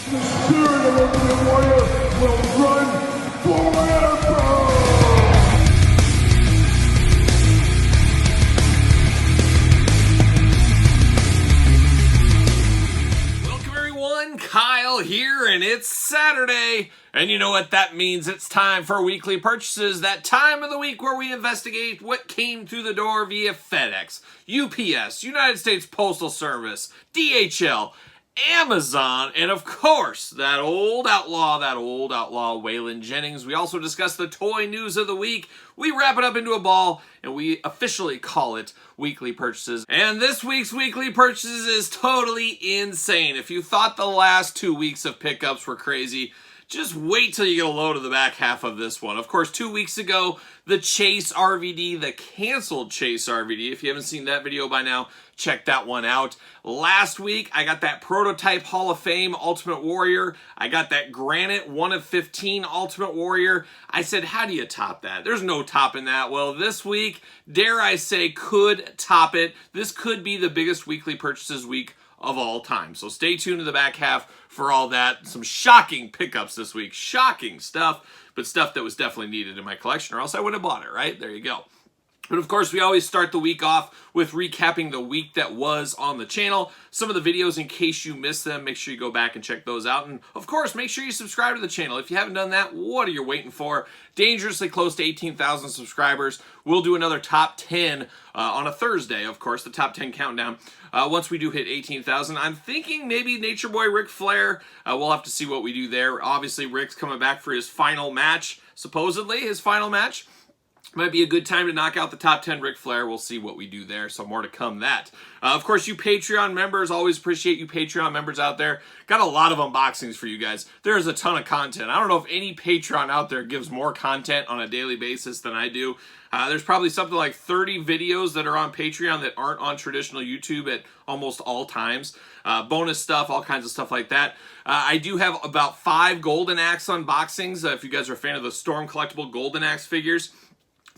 The spirit of Ultimate Warrior will run forever! Welcome everyone, Kyle here, and it's Saturday. And you know what that means? It's time for weekly purchases, that time of the week where we investigate what came through the door via FedEx, UPS, United States Postal Service, DHL, Amazon, and of course, that old outlaw, Waylon Jennings. We also discuss the toy news of the week. We wrap it up into a ball, and we officially call it weekly purchases. And this week's weekly purchases is totally insane. If you thought the last 2 weeks of pickups were crazy, just wait till you get a load of the back half of this one. Of course, 2 weeks ago, the Chase RVD, the canceled Chase RVD. If you haven't seen that video by now, check that one out. Last week, I got that prototype Hall of Fame Ultimate Warrior. I got that Granite 1 of 15 Ultimate Warrior. I said, how do you top that? There's no topping that. Well, this week, dare I say, could top it. This could be the biggest weekly purchases week of all time. So stay tuned to the back half for all that. Some shocking pickups this week. Shocking stuff, but stuff that was definitely needed in my collection, or else I would have bought it, right? There you go. But of course, we always start the week off with recapping the week that was on the channel. Some of the videos, in case you missed them, make sure you go back and check those out. And of course, make sure you subscribe to the channel. If you haven't done that, what are you waiting for? Dangerously close to 18,000 subscribers. We'll do another top 10 on a Thursday, of course, the top 10 countdown. Once we do hit 18,000, I'm thinking maybe Nature Boy Ric Flair. We'll have to see what we do there. Obviously, Rick's coming back for his final match, supposedly his final match. Might be a good time to knock out the top 10 Ric Flair. We'll see what we do there, so more to come that. Of course, you Patreon members, always appreciate you Patreon members out there. Got a lot of unboxings for you guys. There's a ton of content. I don't know if any Patreon out there gives more content on a daily basis than I do. There's probably something like 30 videos that are on Patreon that aren't on traditional YouTube at almost all times. Bonus stuff, all kinds of stuff like that. I do have about 5 Golden Axe unboxings. If you guys are a fan of the Storm Collectible Golden Axe figures,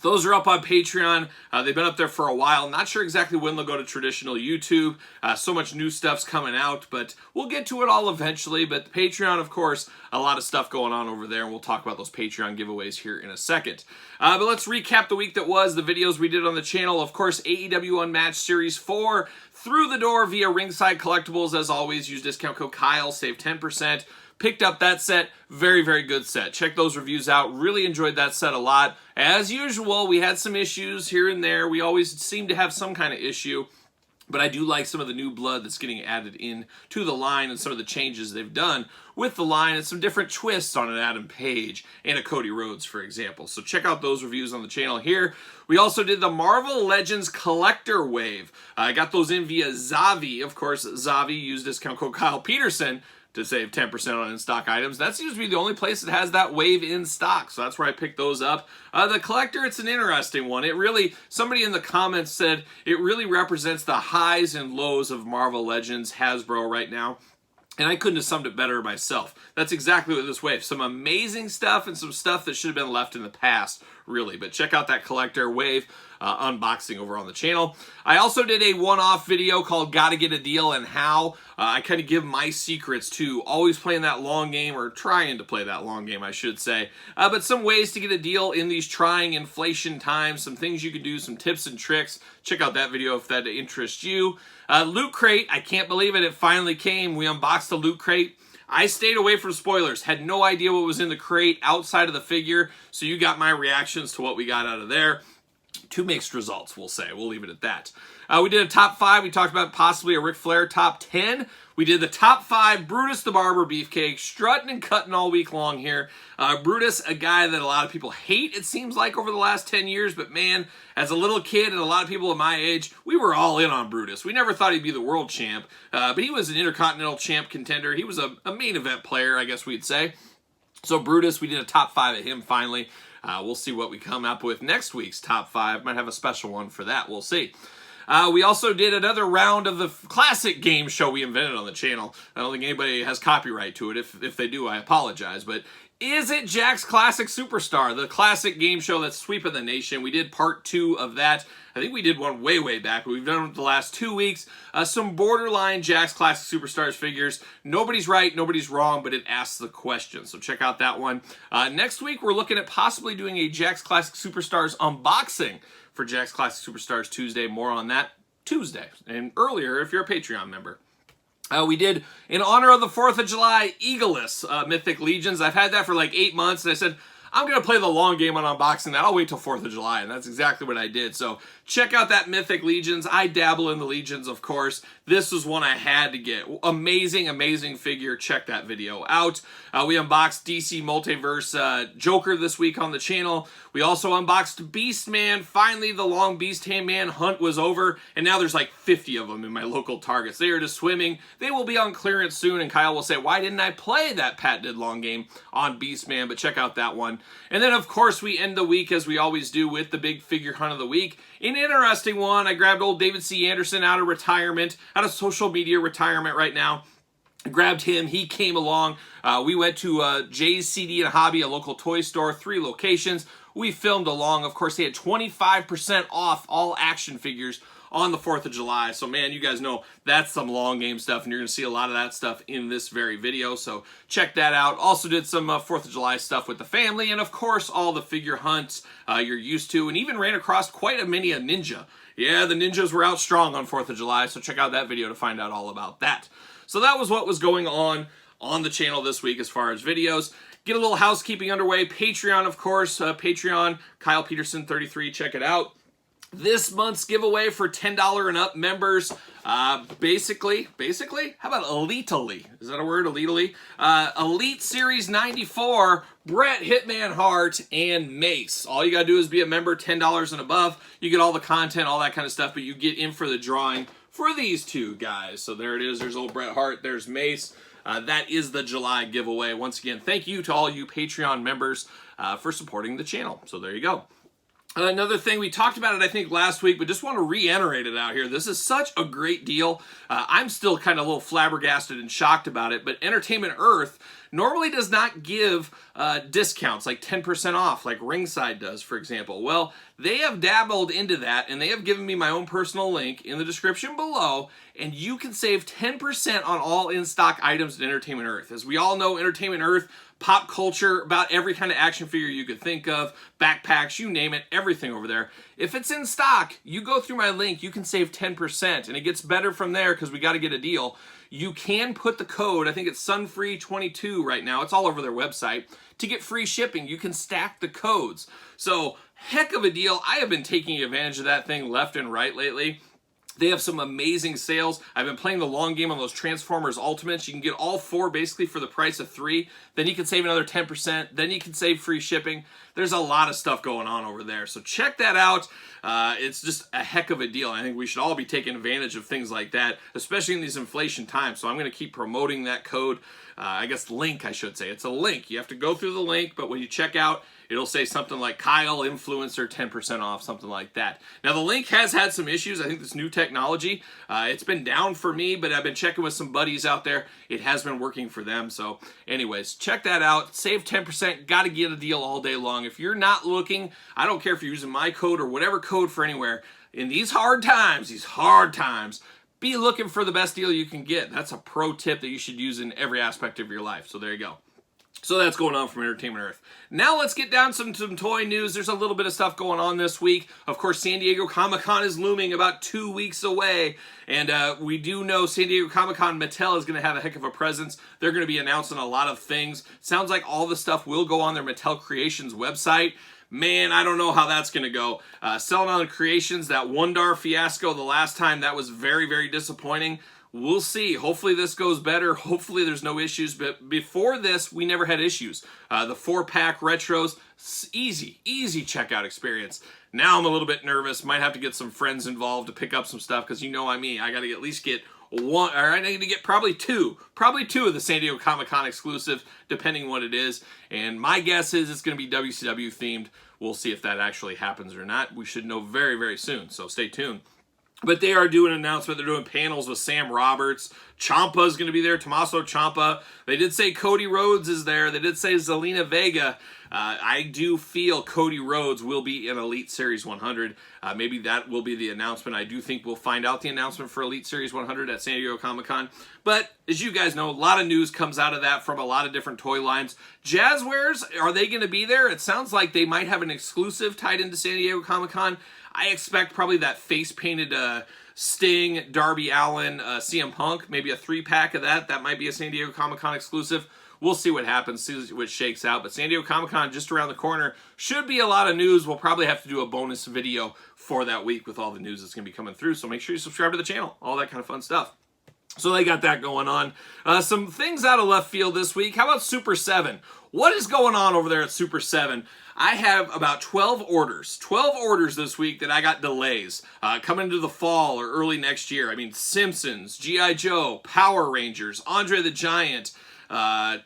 those are up on Patreon. They've been up there for a while. Not sure exactly when they'll go to traditional YouTube. So much new stuff's coming out, but we'll get to it all eventually. But the Patreon, of course, a lot of stuff going on over there, and we'll talk about those Patreon giveaways here in a second. But let's recap the week that was, the videos we did on the channel. Of course, AEW Unmatched Series 4 through the door via Ringside Collectibles. As always, use discount code Kyle, save 10%. Picked up that set. Very, very good set. Check those reviews out. Really enjoyed that set a lot. As usual, we had some issues here and there. We always seem to have some kind of issue. But I do like some of the new blood that's getting added in to the line and some of the changes they've done with the line and some different twists on an Adam Page and a Cody Rhodes, for example. So check out those reviews on the channel here. We also did the Marvel Legends Collector Wave. I got those in via Zavi. Of course, Zavi used discount code Kyle Peterson to save 10% on in-stock items. That seems to be the only place that has that wave in stock, so that's where I picked those up. The collector, it's an interesting one. It really, somebody in the comments said, it really represents the highs and lows of Marvel Legends Hasbro right now. And I couldn't have summed it better myself. That's exactly what this wave. Some amazing stuff and some stuff that should have been left in the past, really. But check out that collector wave unboxing over on the channel. I also did a one-off video called Gotta Get a Deal and How. I kind of give my secrets to always playing that long game, or trying to play that long game, I should say. But some ways to get a deal in these trying inflation times, some things you can do, some tips and tricks. Check out that video if that interests you. Loot Crate, I can't believe it, it finally came. We unboxed the Loot Crate. I stayed away from spoilers, had no idea what was in the crate outside of the figure, so you got my reactions to what we got out of there. 2 mixed results, we'll say. We'll leave it at that. We did a top 5. We talked about possibly a Ric Flair top 10. We did the top 5 Brutus the Barber Beefcake, strutting and cutting all week long here. Brutus, a guy that a lot of people hate, it seems like, over the last 10 years. But man, as a little kid and a lot of people at my age, we were all in on Brutus. We never thought he'd be the world champ, but he was an Intercontinental champ contender. He was a main event player, I guess we'd say. So Brutus, we did a top 5 of him finally. We'll see what we come up with next week's top 5. Might have a special one for that. We'll see. We also did another round of the classic game show we invented on the channel. I don't think anybody has copyright to it. If they do, I apologize. But Is it Jack's Classic Superstar, the classic game show that's sweeping the nation? We did part 2 of that. I think we did one way back, but we've done it the last 2 weeks. Some borderline Jack's Classic Superstars figures. Nobody's right, nobody's wrong, but it asks the question. So check out that one. Next week, we're looking at possibly doing a Jack's Classic Superstars unboxing for Jack's Classic Superstars Tuesday. More on that Tuesday and earlier if you're a Patreon member. We did, in honor of the 4th of July, Eagleless Mythic Legions. I've had that for like 8 months, and I said, I'm going to play the long game on unboxing that. I'll wait till 4th of July, and that's exactly what I did. So check out that Mythic Legions. I dabble in the Legions, of course. This was one I had to get. Amazing, amazing figure. Check that video out. We unboxed DC Multiverse Joker this week on the channel. We also unboxed Beastman. Finally, the long Beastman hunt was over, and now there's like 50 of them in my local Targets. They are just swimming. They will be on clearance soon, and Kyle will say, why didn't I play that patented long game on Beastman? But check out that one. And then, of course, we end the week, as we always do, with the big figure hunt of the week. An interesting one. I grabbed old David C. Anderson out of retirement, out of social media retirement right now. I grabbed him. He came along. We went to Jay's CD and Hobby, a local toy store, 3 locations. We filmed along. Of course, they had 25% off all action figures on the 4th of July. So, man, you guys know that's some long game stuff, and you're going to see a lot of that stuff in this very video. So check that out. Also did some 4th of July stuff with the family, and, of course, all the figure hunts you're used to, and even ran across quite a mini ninja. Yeah, the ninjas were out strong on 4th of July, so check out that video to find out all about that. So that was what was going on the channel this week as far as videos. Get a little housekeeping underway. Patreon, of course. Patreon, Kyle Peterson 33. Check it out. This month's giveaway for $10 and up members, basically, how about Elite? Is that a word, Elite? Elite Series 94, Brett Hitman Hart, and Mace. All you gotta do is be a member, $10 and above. You get all the content, all that kind of stuff, but you get in for the drawing for these 2 guys. So there it is. There's old Bret Hart. There's Mace. That is the July giveaway. Once again, thank you to all you Patreon members for supporting the channel. So there you go. Another thing, we talked about it, I think, last week, but just want to reiterate it out here. This is such a great deal. I'm still kind of a little flabbergasted and shocked about it, but Entertainment Earth normally does not give discounts, like 10% off, like Ringside does, for example. Well, they have dabbled into that, and they have given me my own personal link in the description below, and you can save 10% on all in-stock items at Entertainment Earth. As we all know, Entertainment Earth, pop culture, about every kind of action figure you could think of, backpacks, you name it, everything over there. If it's in stock, you go through my link, you can save 10%, and it gets better from there because we got to get a deal. You can put the code, I think it's Sunfree22 right now, it's all over their website, to get free shipping. You can stack the codes. So, heck of a deal. I have been taking advantage of that thing left and right lately. They have some amazing sales. I've been playing the long game on those Transformers Ultimates. You can get all 4 basically for the price of 3. Then you can save another 10%. Then you can save free shipping. There's a lot of stuff going on over there. So check that out. It's just a heck of a deal. I think we should all be taking advantage of things like that, especially in these inflation times. So I'm going to keep promoting that code. I guess link, I should say. It's a link. You have to go through the link, but when you check out, it'll say something like Kyle Influencer 10% off, something like that. Now, the link has had some issues. I think this new technology, it's been down for me, but I've been checking with some buddies out there. It has been working for them. So anyways, check that out. Save 10%. Got to get a deal all day long. If you're not looking, I don't care if you're using my code or whatever code for anywhere, in these hard times, be looking for the best deal you can get. That's a pro tip that you should use in every aspect of your life. So there you go. So that's going on from Entertainment Earth. Now let's get down some toy news. There's a little bit of stuff going on this week. Of course, San Diego Comic-Con is looming about 2 weeks away. And we do know San Diego Comic-Con, Mattel is going to have a heck of a presence. They're going to be announcing a lot of things. Sounds like all the stuff will go on their Mattel Creations website. Man, I don't know how that's going to go. Selling on the Creations, that Wondar fiasco the last time, that was very, very disappointing. We'll see. Hopefully this goes better. Hopefully there's no issues. But before this, we never had issues. The 4-pack retros, easy checkout experience. Now I'm a little bit nervous. Might have to get some friends involved to pick up some stuff because you know me. I got to at least get one, or I need to get probably two of the San Diego Comic-Con exclusive, depending what it is. And my guess is it's going to be WCW themed. We'll see if that actually happens or not. We should know very, very soon. So stay tuned. But they are doing an announcement. They're doing panels with Sam Roberts. Ciampa's going to be there. Tommaso Ciampa. They did say Cody Rhodes is there. They did say Zelina Vega. I do feel Cody Rhodes will be in Elite Series 100. Maybe that will be the announcement. I do think we'll find out the announcement for Elite Series 100 at San Diego Comic-Con. But as you guys know, a lot of news comes out of that from a lot of different toy lines. Jazzwares, are they going to be there? It sounds like they might have an exclusive tied into San Diego Comic-Con. I expect probably that face-painted Sting, Darby Allin, CM Punk, maybe a 3-pack of that. That might be a San Diego Comic-Con exclusive. We'll see what happens, see what shakes out. But San Diego Comic-Con just around the corner. Should be a lot of news. We'll probably have to do a bonus video for that week with all the news that's going to be coming through. So make sure you subscribe to the channel. All that kind of fun stuff. So they got that going on. Some things out of left field this week. How about Super 7? What is going on over there at Super 7? I have about 12 orders. 12 orders this week that I got delays. Coming into the fall or early next year. I mean, Simpsons, G.I. Joe, Power Rangers, Andre the Giant,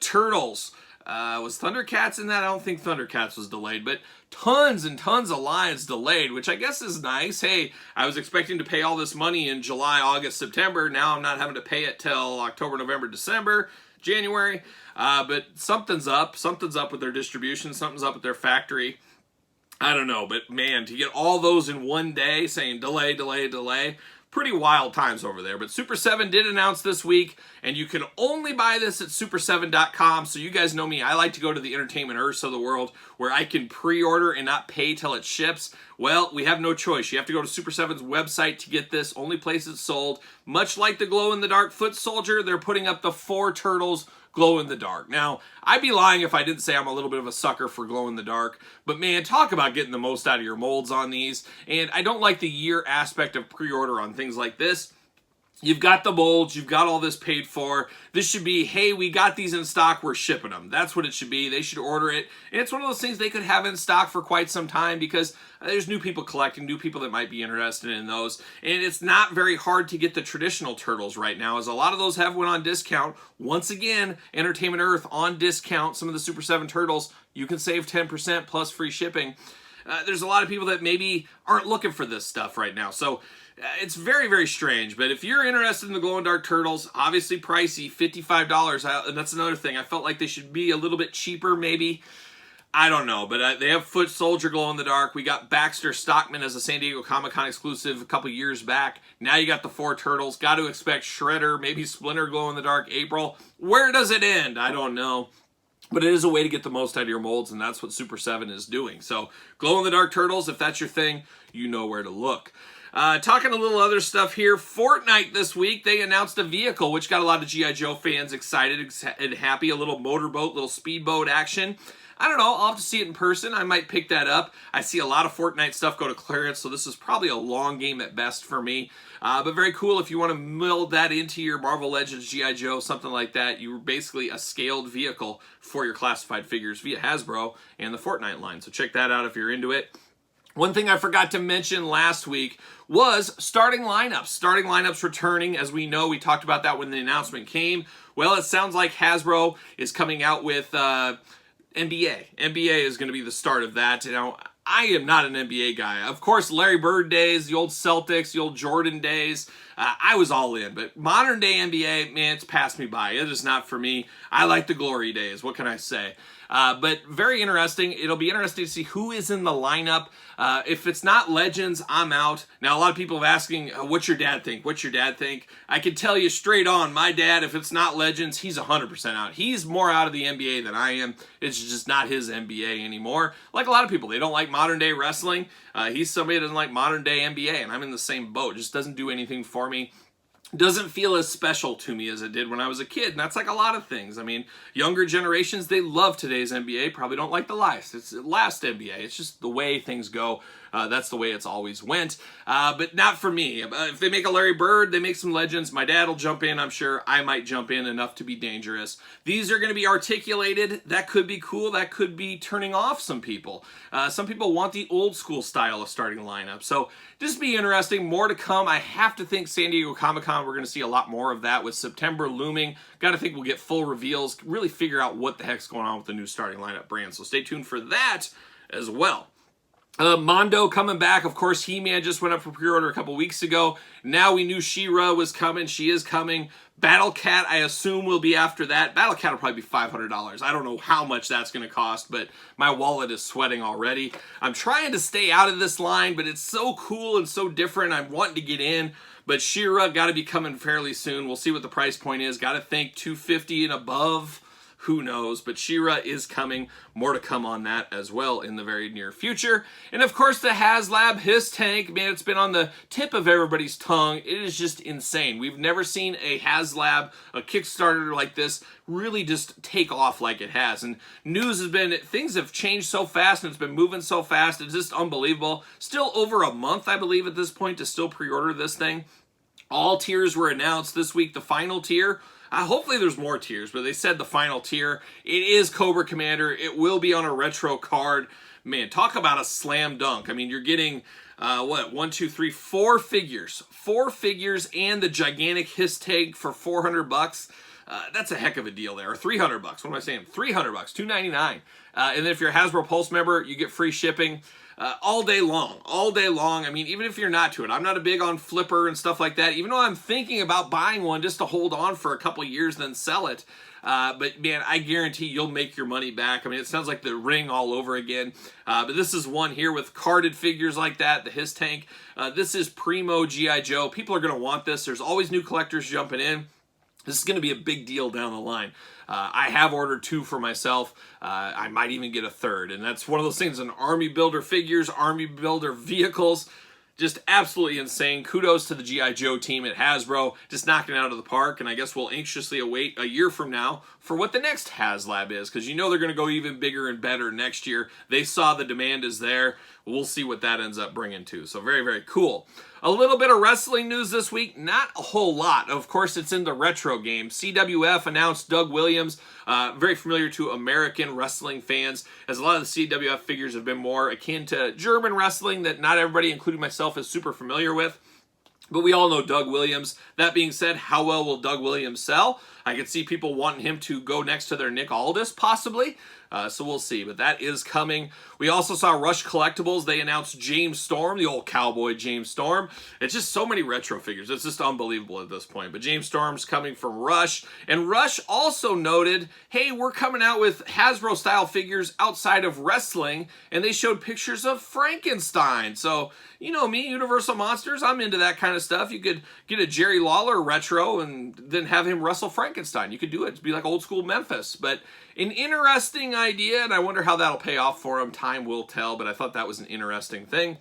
Turtles. Was Thundercats in that? I don't think Thundercats was delayed, but tons and tons of lines delayed, which I guess is nice. Hey, I was expecting to pay all this money in July, August, September. Now I'm not having to pay it till October, November, December, January. But something's up. Something's up with their distribution. Something's up with their factory. I don't know, but man, to get all those in one day saying delay, delay, delay, pretty wild times over there. But Super 7 did announce this week, and you can only buy this at super7.com. So you guys know me, I like to go to the Entertainment Earths of the world where I can pre-order and not pay till it ships. Well, we have no choice. You have to go to Super 7's website to get this. Only place it's sold. Much like the glow-in-the-dark foot soldier, they're putting up the 4 turtles glow in the dark. Now, I'd be lying if I didn't say I'm a little bit of a sucker for glow in the dark, but man, talk about getting the most out of your molds on these. And I don't like the year aspect of pre-order on things like this. You've got the molds, you've got all this paid for. This should be, hey, we got these in stock, we're shipping them. That's what it should be. They should order it. And it's one of those things they could have in stock for quite some time because there's new people collecting, new people that might be interested in those. And it's not very hard to get the traditional turtles right now, as a lot of those have went on discount. Once again, Entertainment Earth on discount. Some of the Super 7 turtles, you can save 10% plus free shipping. There's a lot of people that maybe aren't looking for this stuff right now. So it's very, very strange. But if you're interested in the glow-in-dark turtles, obviously pricey, $55. And that's another thing. I felt like they should be a little bit cheaper, maybe. I don't know. But they have Foot Soldier glow-in-the-dark. We got Baxter Stockman as a San Diego Comic-Con exclusive a couple years back. Now you got the 4 turtles. Got to expect Shredder, maybe Splinter glow-in-the-dark April. Where does it end? I don't know. But it is a way to get the most out of your molds, and that's what Super 7 is doing. So, glow-in-the-dark turtles, if that's your thing, you know where to look. Talking a little other stuff here. Fortnite this week, they announced a vehicle, which got a lot of G.I. Joe fans excited and happy. A little motorboat, little speedboat action. I don't know. I'll have to see it in person. I might pick that up. I see a lot of Fortnite stuff go to clearance, so this is probably a long game at best for me. But very cool if you want to meld that into your Marvel Legends G.I. Joe, something like that. You're basically a scaled vehicle for your classified figures via Hasbro and the Fortnite line. So check that out if you're into it. One thing I forgot to mention last week was starting lineups. Starting lineups returning. As we know, we talked about that when the announcement came. Well, it sounds like Hasbro is coming out with NBA. NBA is going to be the start of that. You know, I am not an NBA guy. Of course, Larry Bird days, the old Celtics, the old Jordan days, I was all in. But modern day NBA, man, it's passed me by. It is not for me. I like the glory days. What can I say? But very interesting. It'll be interesting to see who is in the lineup. If it's not Legends, I'm out. Now, a lot of people are asking, what's your dad think? What's your dad think? I can tell you straight on, my dad, if it's not Legends, he's 100% out. He's more out of the NBA than I am. It's just not his NBA anymore. Like a lot of people, they don't like modern day wrestling. He's somebody that doesn't like modern day NBA, and I'm in the same boat. It just doesn't do anything for me. Doesn't feel as special to me as it did when I was a kid, and that's like a lot of things. I mean, younger generations, they love today's NBA, probably don't like the last NBA. It's just the way things go. That's the way it's always went, but not for me. If they make a Larry Bird, they make some Legends, my dad will jump in, I'm sure. I might jump in enough to be dangerous. These are going to be articulated. That could be cool. That could be turning off some people. Some people want the old school style of starting lineup, so just be interesting. More to come. I have to think San Diego Comic-Con, we're going to see a lot more of that with September looming. Got to think we'll get full reveals, really figure out what the heck's going on with the new starting lineup brand, so stay tuned for that as well. Mondo coming back. Of course, He-Man just went up for pre-order a couple weeks ago. Now we knew She-Ra was coming. She is coming. Battle Cat, I assume, will be after that. Battle Cat will probably be $500. I don't know how much that's going to cost, but my wallet is sweating already. I'm trying to stay out of this line, but it's so cool and so different. I'm wanting to get in, but She-Ra got to be coming fairly soon. We'll see what the price point is. Got to think $250 and above. Who knows? But She-Ra is coming. More to come on that as well in the very near future. And of course, the HasLab Hiss Tank. Man, it's been on the tip of everybody's tongue. It is just insane. We've never seen a HasLab, a Kickstarter like this, really just take off like it has. And news has been, things have changed so fast and it's been moving so fast. It's just unbelievable. Still over a month, I believe, at this point to still pre-order this thing. All tiers were announced this week. The final tier, hopefully there's more tiers, but they said the final tier. It is Cobra Commander. It will be on a retro card. Man, talk about a slam dunk. I mean, you're getting, four figures. Four figures and the gigantic Hiss Tank for $400. That's a heck of a deal there. Or $300. What am I saying? $300. $299. And then if you're a Hasbro Pulse member, you get free shipping. All day long. I mean, even if you're not to it, I'm not a big on flipper and stuff like that, even though I'm thinking about buying one just to hold on for a couple years, then sell it. But man, I guarantee you'll make your money back. I mean, it sounds like the Ring all over again. But this is one here with carded figures like that, the Hiss Tank. This is primo G.I. Joe. People are going to want this. There's always new collectors jumping in. This is going to be a big deal down the line. I have ordered 2 for myself. I might even get a 3rd. And that's one of those things in Army Builder figures, Army Builder vehicles. Just absolutely insane. Kudos to the G.I. Joe team at Hasbro. Just knocking it out of the park. And I guess we'll anxiously await a year from now for what the next HasLab is. Because you know they're going to go even bigger and better next year. They saw the demand is there. We'll see what that ends up bringing too. So very, very cool. A little bit of wrestling news this week. Not a whole lot. Of course, it's in the retro game. CWF announced Doug Williams, very familiar to American wrestling fans, as a lot of the CWF figures have been more akin to German wrestling that not everybody, including myself, is super familiar with. But we all know Doug Williams. That being said, how well will Doug Williams sell? I could see people wanting him to go next to their Nick Aldis, possibly. So we'll see, but that is coming. We also saw Rush Collectibles. They announced James Storm, the old cowboy James Storm. It's just so many retro figures. It's just unbelievable at this point. But James Storm's coming from Rush. And Rush also noted, hey, we're coming out with Hasbro-style figures outside of wrestling. And they showed pictures of Frankenstein. So, you know me, Universal Monsters, I'm into that kind of stuff. You could get a Jerry Lawler retro and then have him wrestle Frankenstein. You could do it. It'd be like old school Memphis. But an interesting idea, and I wonder how that'll pay off for him. Time will tell, but I thought that was an interesting thing.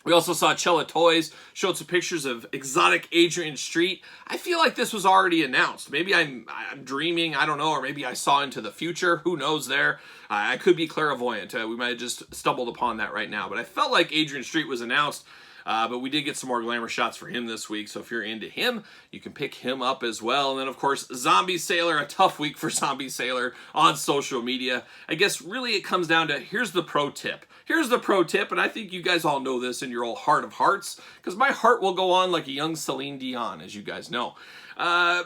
We also saw Cella Toys showed some pictures of exotic Adrian Street. I feel like this was already announced. Maybe I'm dreaming, I don't know, or maybe I saw into the future. Who knows there? I could be clairvoyant. We might have just stumbled upon that right now. But I felt like Adrian Street was announced. But we did get some more glamour shots for him this week, so if you're into him, you can pick him up as well. And then, of course, Zombie Sailor, a tough week for Zombie Sailor on social media. I guess really it comes down to, here's the pro tip. Here's the pro tip, and I think you guys all know this in your old heart of hearts, because my heart will go on like a young Celine Dion, as you guys know.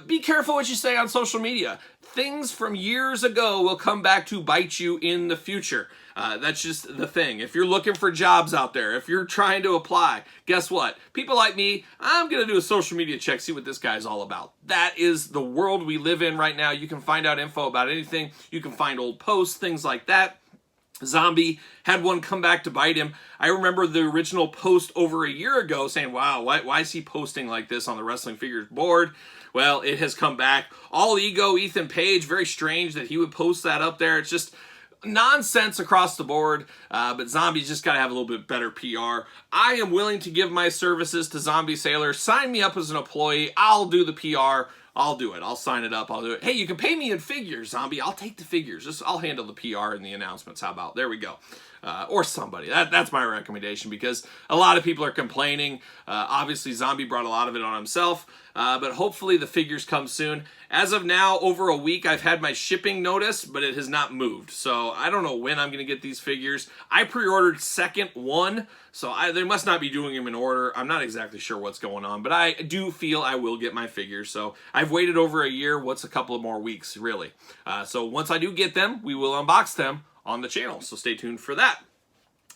Be careful what you say on social media. Things from years ago will come back to bite you in the future. That's just the thing. If you're looking for jobs out there, if you're trying to apply, guess what? People like me, I'm going to do a social media check, see what this guy's all about. That is the world we live in right now. You can find out info about anything. You can find old posts, things like that. Zombie had one come back to bite him. I remember the original post over a year ago saying, wow, why is he posting like this on the Wrestling Figures board? Well, it has come back. All ego, Ethan Page, very strange that he would post that up there. It's just nonsense across the board, but Zombie's just got to have a little bit better PR. I am willing to give my services to Zombie Sailor. Sign me up as an employee. I'll do the PR. I'll do it. I'll sign it up. I'll do it. Hey, you can pay me in figures, Zombie. I'll take the figures. I'll handle the PR and the announcements. How about? There we go. Or somebody. That's my recommendation, because a lot of people are complaining. Obviously, Zombie brought a lot of it on himself, but hopefully the figures come soon. As of now, over a week, I've had my shipping notice, but it has not moved. So I don't know when I'm going to get these figures. I pre-ordered second one, so they must not be doing them in order. I'm not exactly sure what's going on, but I do feel I will get my figures. So I've waited over a year. What's a couple of more weeks, really? So once I do get them, we will unbox them on the channel, so stay tuned for that.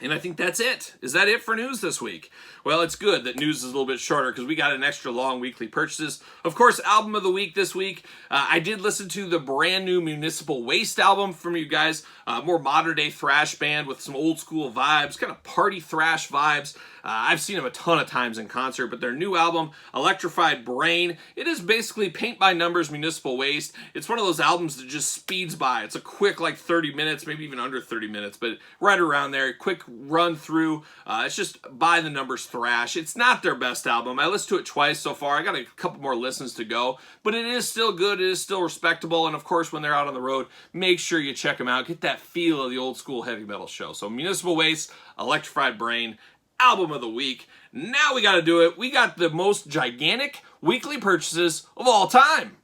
And I think that's it. Is that it for news this week? Well, it's good that news is a little bit shorter because we got an extra long weekly purchases. Of course, album of the week this week. I did listen to the brand new Municipal Waste album from you guys. More modern day thrash band with some old school vibes, kind of party thrash vibes. I've seen them a ton of times in concert, but their new album, Electrified Brain, it is basically paint by numbers Municipal Waste. It's one of those albums that just speeds by. It's a quick like 30 minutes, maybe even under 30 minutes, but right around there, quick run through. It's just by the numbers thrash. It's not their best album. I listened to it twice so far. I got a couple more listens to go, but it is still good. It is still respectable. And of course, when they're out on the road, make sure you check them out. Get that feel of the old school heavy metal show. So Municipal Waste, Electrified Brain, album of the week. Now we got to do it. We got the most gigantic weekly purchases of all time.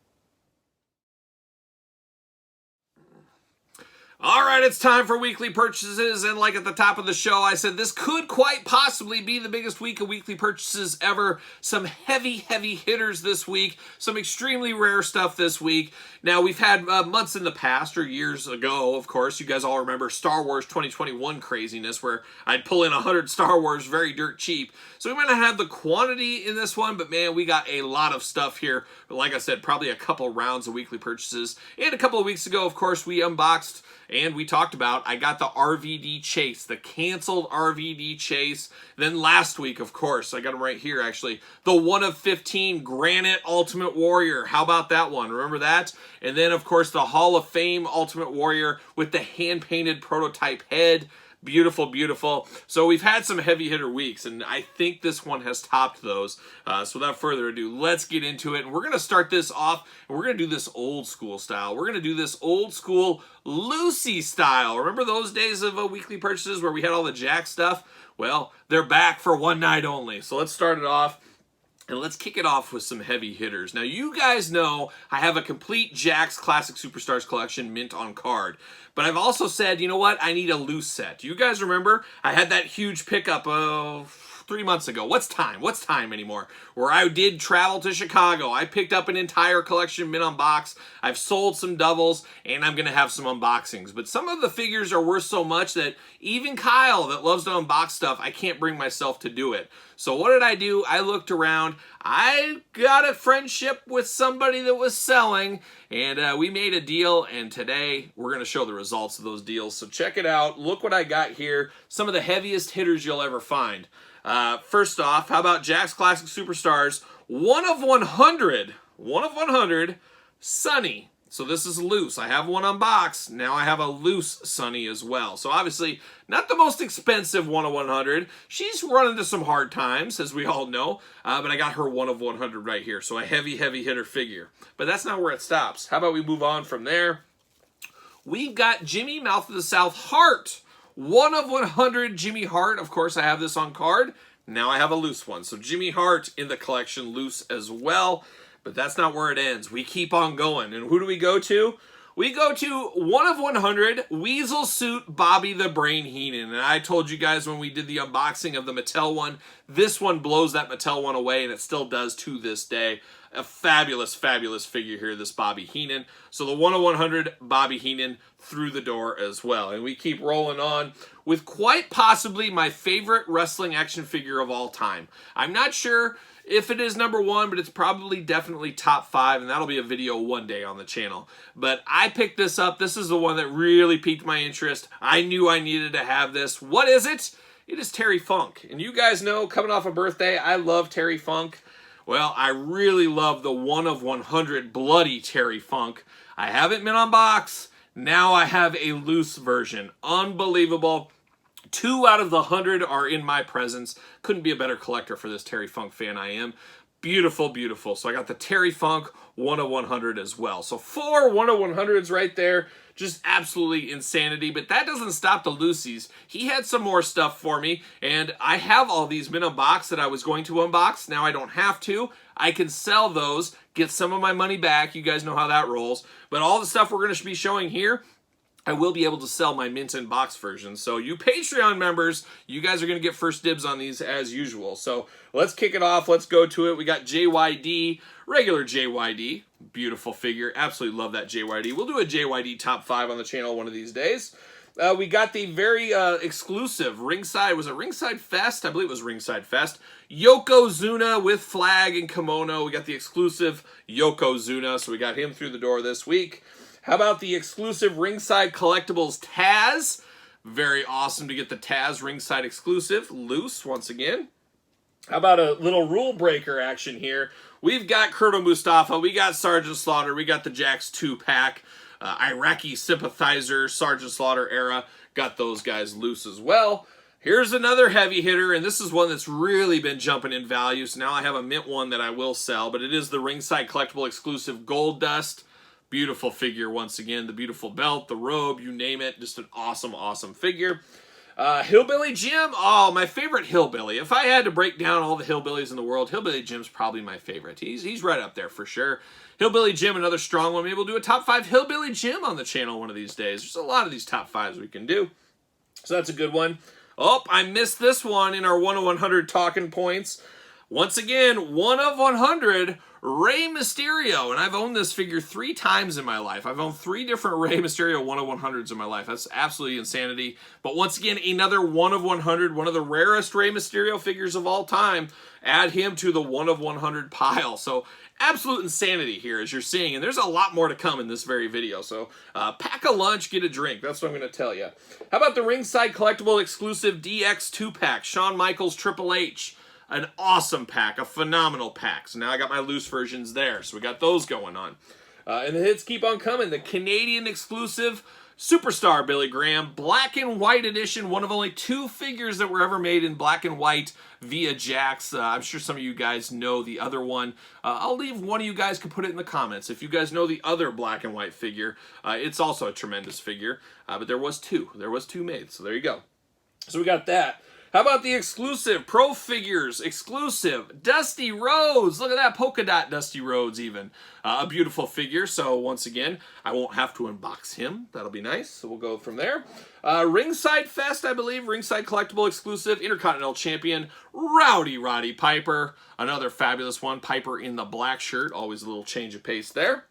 All right, it's time for weekly purchases, and like at the top of the show, I said this could quite possibly be the biggest week of weekly purchases ever. Some heavy hitters this week, some extremely rare stuff this week. Now, we've had months in the past, or years ago, of course, you guys all remember Star Wars 2021 craziness, where I'd pull in 100 Star Wars very dirt cheap. So we might not have the quantity in this one, but man, we got a lot of stuff here. Like I said, probably a couple rounds of weekly purchases. And a couple of weeks ago, of course, we unboxed and we talked about, I got the RVD Chase, the canceled RVD Chase. Then last week, of course, I got them right here actually, the 1 of 15 Granite Ultimate Warrior. How about that one? Remember that? And then, of course, the Hall of Fame Ultimate Warrior with the hand-painted prototype head. Beautiful, beautiful. So we've had some heavy hitter weeks, and I think this one has topped those. So without further ado, let's get into it. And we're going to start this off, and we're going to do this old school style. We're going to do this old school Lucy style. Remember those days of weekly purchases where we had all the Jack stuff? Well, they're back for one night only. So let's start it off. And let's kick it off with some heavy hitters. Now, you guys know I have a complete Jack's Classic Superstars collection mint on card. But I've also said, you know what? I need a loose set. Do you guys remember? I had that huge pickup 3 months ago. What's time anymore? Where I did travel to Chicago. I picked up an entire collection mint on box. I've sold some doubles, and I'm going to have some unboxings. But some of the figures are worth so much that even Kyle, that loves to unbox stuff, I can't bring myself to do it. So what did I do? I looked around. I got a friendship with somebody that was selling, and we made a deal, and today we're going to show the results of those deals. So check it out. Look what I got here. Some of the heaviest hitters you'll ever find. First off, how about Jack's Classic Superstars? 1 of 100. 1 of 100. Sunny. So this is loose. I have one on box. Now I have a loose Sunny as well. So obviously, not the most expensive 1 of 100. She's run into some hard times, as we all know. But I got her 1 of 100 right here. So a heavy hitter figure. But that's not where it stops. How about we move on from there? We've got Jimmy Mouth of the South Hart. 1 of 100 Jimmy Hart. Of course, I have this on card. Now I have a loose one. So Jimmy Hart in the collection, loose as well. But that's not where it ends. We keep on going. And who do we go to? We go to 1 of 100 Weasel Suit Bobby the Brain Heenan. And I told you guys when we did the unboxing of the Mattel one, this one blows that Mattel one away, and it still does to this day. A fabulous figure here, this Bobby Heenan. So the 1 of 100 Bobby Heenan through the door as well. And we keep rolling on with quite possibly my favorite wrestling action figure of all time. I'm not sure if it is number 1, but it's probably definitely top 5, and that'll be a video one day on the channel. But I picked this up. This is the one that really piqued my interest. I knew I needed to have this. What is it? It is Terry Funk. And you guys know, coming off a birthday, I love Terry Funk. Well, I really love the 1 of 100 Bloody Terry Funk. I have it mint on box. Now I have a loose version. Unbelievable. 2 out of the 100 are in my presence. Couldn't be a better collector for this Terry Funk fan I am. Beautiful, beautiful. So I got the Terry Funk 1 of 100 as well. So 4 1 of 100s right there. Just absolutely insanity. But that doesn't stop the Lucy's. He had some more stuff for me. And I have all these mint on box that I was going to unbox. Now I don't have to. I can sell those, get some of my money back. You guys know how that rolls. But all the stuff we're going to be showing here, I will be able to sell my mint in box version. So you Patreon members, you guys are going to get first dibs on these as usual. So let's kick it off. Let's go to it. We got JYD, regular JYD. Beautiful figure. Absolutely love that JYD. We'll do a JYD top 5 on the channel one of these days. We got the very exclusive Ringside, was it Ringside Fest? I believe it was Ringside Fest. Yokozuna with flag and kimono. We got the exclusive Yokozuna, so we got him through the door this week. How about the exclusive Ringside Collectibles Taz? Very awesome to get the Taz Ringside exclusive loose once again. How about a little rule breaker action here? We've got Kurto Mustafa, we got Sergeant Slaughter, we got the Jax 2-pack, Iraqi Sympathizer, Sergeant Slaughter era, got those guys loose as well. Here's another heavy hitter, and this is one that's really been jumping in value, so now I have a mint one that I will sell, but it is the Ringside Collectible exclusive Gold Dust. Beautiful figure once again, the beautiful belt, the robe, you name it, just an awesome, awesome figure. Hillbilly Jim, oh, my favorite Hillbilly. If I had to break down all the Hillbillies in the world, Hillbilly Jim's probably my favorite. He's right up there for sure. Hillbilly Jim, another strong one. Maybe we'll do a top 5 Hillbilly Jim on the channel one of these days. There's a lot of these top 5s we can do. So that's a good one. Oh, I missed this one in our 1 of 100 talking points. Once again, 1 of 100, Rey Mysterio. And I've owned this figure 3 times in my life. I've owned 3 different Rey Mysterio 1 of 100s in my life. That's absolutely insanity. But once again, another 1 of 100, one of the rarest Rey Mysterio figures of all time. Add him to the 1 of 100 pile. So absolute insanity here, as you're seeing. And there's a lot more to come in this very video. So pack a lunch, get a drink. That's what I'm going to tell you. How about the Ringside Collectible exclusive DX 2-pack? Shawn Michaels Triple H. An awesome pack, a phenomenal pack. So now I got my loose versions there. So we got those going on. And the hits keep on coming. The Canadian exclusive Superstar Billy Graham, black and white edition, one of only 2 figures that were ever made in black and white via Jax. I'm sure some of you guys know the other one. I'll leave one of you guys can put it in the comments. If you guys know the other black and white figure, it's also a tremendous figure. But there was 2. There was 2 made, so there you go. So we got that. How about the exclusive Pro Figures exclusive Dusty Rhodes? Look at that polka dot Dusty Rhodes even. A beautiful figure. So once again, I won't have to unbox him. That'll be nice. So we'll go from there. Ringside Fest, I believe. Ringside Collectible exclusive Intercontinental Champion Rowdy Roddy Piper. Another fabulous one. Piper in the black shirt. Always a little change of pace there.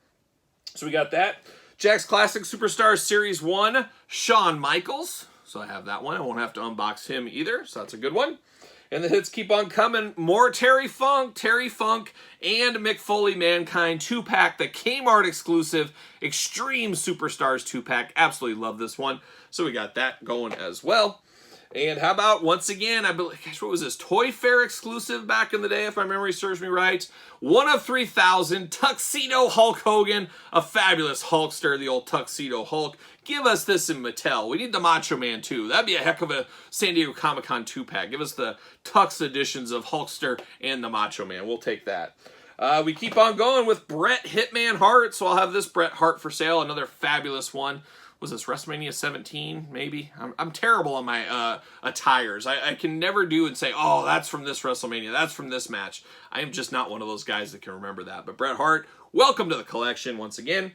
So we got that. Jax Classic Superstars Series 1 Shawn Michaels. So I have that one. I won't have to unbox him either, so that's a good one. And the hits keep on coming. More Terry Funk, and Mick Foley Mankind 2-pack, the Kmart exclusive Extreme Superstars 2-pack. Absolutely love this one. So we got that going as well. And how about, once again, I believe, gosh, what was this? Toy Fair exclusive back in the day, if my memory serves me right. 1 of 3,000, Tuxedo Hulk Hogan, a fabulous Hulkster, the old Tuxedo Hulk. Give us this in Mattel. We need the Macho Man too. That'd be a heck of a San Diego Comic-Con 2-pack. Give us the Tux editions of Hulkster and the Macho Man. We'll take that. We keep on going with Bret Hitman Hart, so I'll have this Bret Hart for sale. Another fabulous one. Was this WrestleMania 17, maybe? I'm terrible on my attires. I can never do and say, oh, that's from this WrestleMania, that's from this match. I am just not one of those guys that can remember that. But Bret Hart, welcome to the collection once again.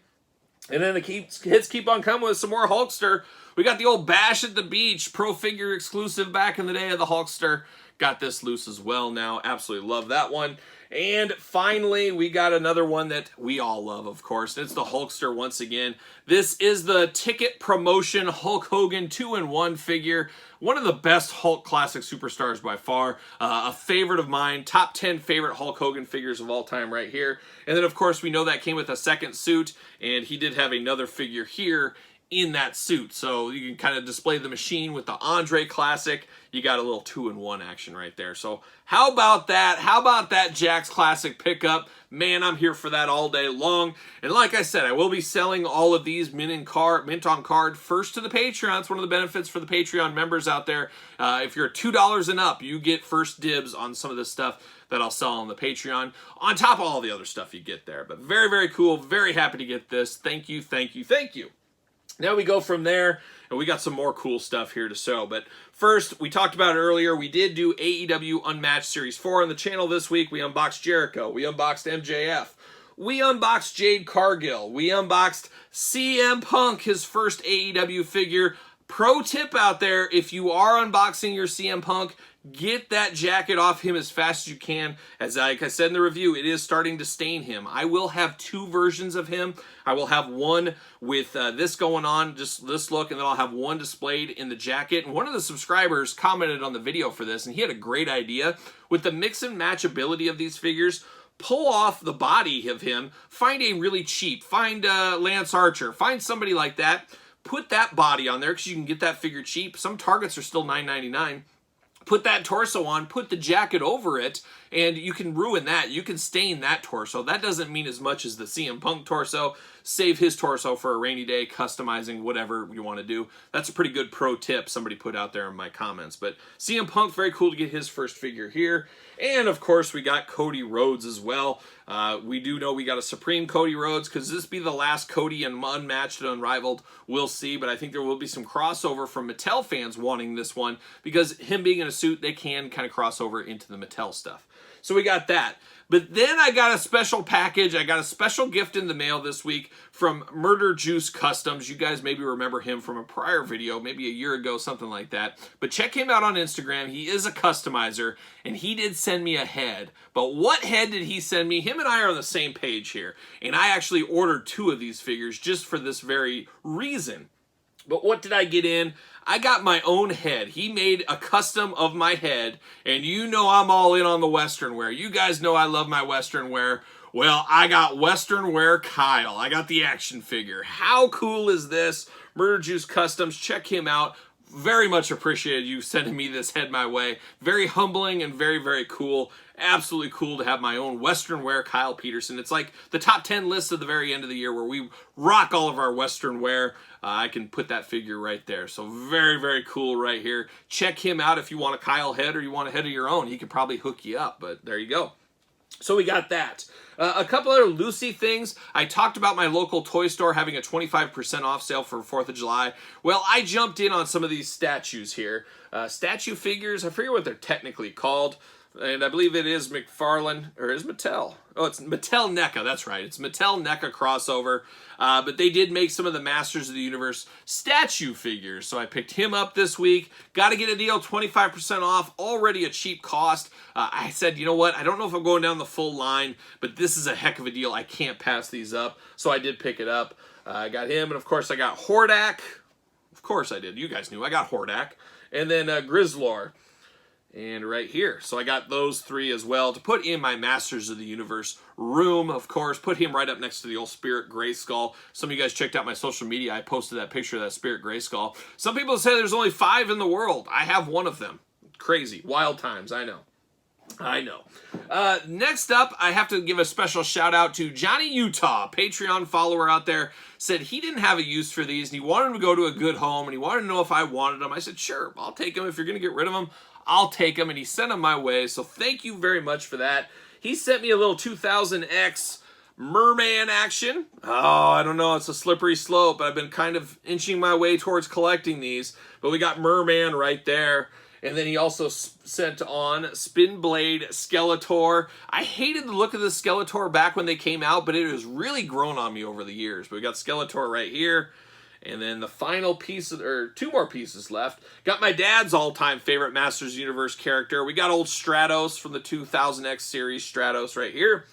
And then the hits keep on coming with some more Hulkster. We got the old Bash at the Beach Pro Figure exclusive back in the day of the Hulkster. Got this loose as well now. Absolutely love that one. And finally, we got another one that we all love, of course. It's the Hulkster once again. This is the Ticket Promotion Hulk Hogan 2-in-1 figure. One of the best Hulk Classic Superstars by far. A favorite of mine. Top 10 favorite Hulk Hogan figures of all time right here. And then, of course, we know that came with a second suit. And he did have another figure here in that suit. So you can kind of display the machine with the Andre Classic. You got a little 2-in-1 action right there. So how about that? How about that Jax Classic pickup? Man, I'm here for that all day long. And like I said, I will be selling all of these mint on card first to the Patreon. It's one of the benefits for the Patreon members out there. If you're $2 and up, you get first dibs on some of this stuff that I'll sell on the Patreon, on top of all the other stuff you get there. But very, very cool. Very happy to get this. Thank you, thank you, thank you. Now we go from there, and we got some more cool stuff here to show. But first, we talked about it earlier, we did do AEW Unmatched Series 4 on the channel this week. We unboxed Jericho. We unboxed MJF. We unboxed Jade Cargill. We unboxed CM Punk, his first AEW figure. Pro tip out there, if you are unboxing your CM Punk, get that jacket off him as fast as you can. As like I said in the review, it is starting to stain him. I will have 2 versions of him. I will have one with this going on, just this look, and then I'll have one displayed in the jacket. And one of the subscribers commented on the video for this, and he had a great idea. With the mix and match ability of these figures, pull off the body of him, find a really cheap, find Lance Archer, find somebody like that, put that body on there because you can get that figure cheap. Some Targets are still $9.99. Put that torso on, put the jacket over it, and you can ruin that. You can stain that torso. That doesn't mean as much as the CM Punk torso. Save his torso for a rainy day, customizing whatever you want to do. That's a pretty good pro tip somebody put out there in my comments. But CM Punk, very cool to get his first figure here. And, of course, we got Cody Rhodes as well. We do know we got a Supreme Cody Rhodes. Could this be the last Cody and Unmatched and Unrivaled? We'll see. But I think there will be some crossover from Mattel fans wanting this one. Because him being in a suit, they can kind of cross over into the Mattel stuff. So we got that. But then I got a special package. I got a special gift in the mail this week from Murder Juice Customs. You guys maybe remember him from a prior video, maybe a year ago, something like that. But check him out on Instagram. He is a customizer, and he did send me a head. But what head did he send me? Him and I are on the same page here. And I actually ordered 2 of these figures just for this very reason. But what did I get in? I got my own head. He made a custom of my head, and you know I'm all in on the Western wear. You guys know I love my Western wear. Well, I got Western wear Kyle. I got the action figure. How cool is this? Murder Juice Customs, check him out. Very much appreciated you sending me this head my way. Very humbling and very, very cool. Absolutely cool to have my own Western wear Kyle Peterson. It's like the top 10 list at the very end of the year where we rock all of our Western wear. I can put that figure right there. So very, very cool right here. Check him out if you want a Kyle head or you want a head of your own. He could probably hook you up, but there you go. So we got that. A couple other Lucy things. I talked about my local toy store having a 25% off sale for 4th of July. Well, I jumped in on some of these statues here. Statue figures, I forget what they're technically called. And I believe it is McFarlane, or is Mattel? Oh, it's Mattel NECA, that's right. It's Mattel NECA crossover. But they did make some of the Masters of the Universe statue figures. So I picked him up this week. Got to get a deal, 25% off, already a cheap cost. I said, you know what? I don't know if I'm going down the full line, but this is a heck of a deal. I can't pass these up. So I did pick it up. I got him, and of course I got Hordak. Of course I did. You guys knew. I got Hordak. And then Grizzlor. And right here. So I got those 3 as well to put in my Masters of the Universe room, of course. Put him right up next to the old Spirit Grayskull. Some of you guys checked out my social media. I posted that picture of that Spirit Grayskull. Some people say there's only 5 in the world. I have one of them. Crazy. Wild times. I know. I know. Next up, I have to give a special shout out to Johnny Utah, Patreon follower out there. Said he didn't have a use for these and he wanted them to go to a good home and he wanted to know if I wanted them. I said, sure, I'll take them. If you're going to get rid of them, I'll take them. And he sent them my way. So thank you very much for that. He sent me a little 2000X Merman action. Oh, I don't know. It's a slippery slope, but I've been kind of inching my way towards collecting these. But we got Merman right there. And then he also sent on Spin Blade Skeletor. I hated the look of the Skeletor back when they came out, but it has really grown on me over the years. But we got Skeletor right here. And then the final piece, or 2 more pieces left. Got my dad's all-time favorite Masters Universe character. We got old Stratos from the 2000X series, Stratos right here.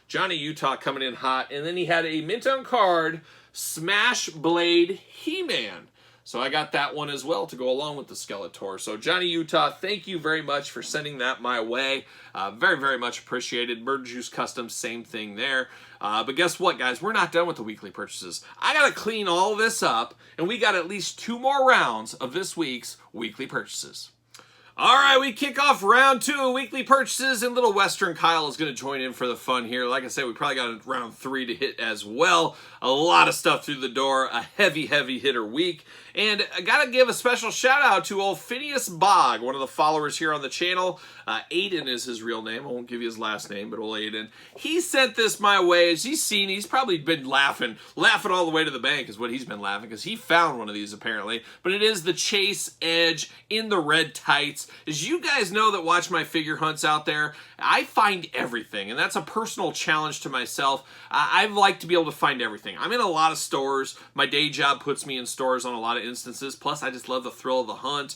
Johnny Utah coming in hot. And then he had a mint on card, Smash Blade He-Man. So I got that one as well to go along with the Skeletor. So Johnny Utah, thank you very much for sending that my way. Very, very much appreciated. Murder Juice Customs, same thing there. But guess what, guys? We're not done with the weekly purchases. I got to clean all this up, and we got at least 2 more rounds of this week's weekly purchases. All right, we kick off round 2 of weekly purchases, and little Western Kyle is going to join in for the fun here. Like I said, we probably got a round 3 to hit as well. A lot of stuff through the door, a heavy, heavy hitter week. And I got to give a special shout out to old Phineas Bog, one of the followers here on the channel. Aiden is his real name. I won't give you his last name, but old Aiden. He sent this my way. As he's seen, he's probably been laughing all the way to the bank is what he's been laughing, because he found one of these apparently. But it is the Chase Edge in the red tights. best is you guys know that watch my figure hunts out there, I find everything, and that's a personal challenge to myself. I like to be able to find everything. I'm in a lot of stores. My day job puts me in stores on a lot of instances. Plus, I just love the thrill of the hunt.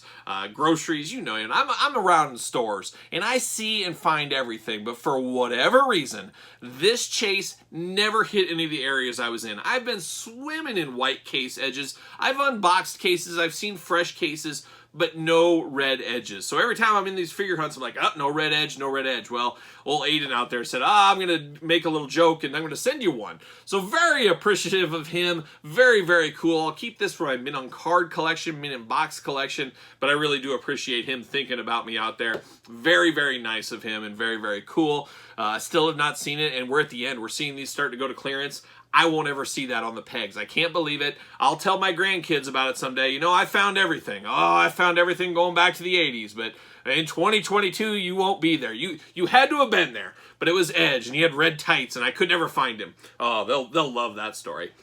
Groceries, you know, and I'm around in stores, and I see and find everything. But for whatever reason, this chase never hit any of the areas I was in. I've been swimming in white case edges. I've unboxed cases. I've seen fresh cases, but no red edges. So every time I'm in these figure hunts, I'm like, oh, no red edge, no red edge. Well, old Aiden out there said, I'm going to make a little joke and I'm going to send you one. So very appreciative of him. Very, very cool. I'll keep this for my Mint on Card collection, Mint in Box collection, but I really do appreciate him thinking about me out there. Very, very nice of him and very, very cool. Still have not seen it, and we're at the end. We're seeing these start to go to clearance. I won't ever see that on the pegs. I can't believe it. I'll tell my grandkids about it someday. You know, I found everything. Oh, I found everything going back to the 80s, but in 2022, you won't be there. You had to have been there, but it was Edge, and he had red tights, and I could never find him. Oh, they'll love that story.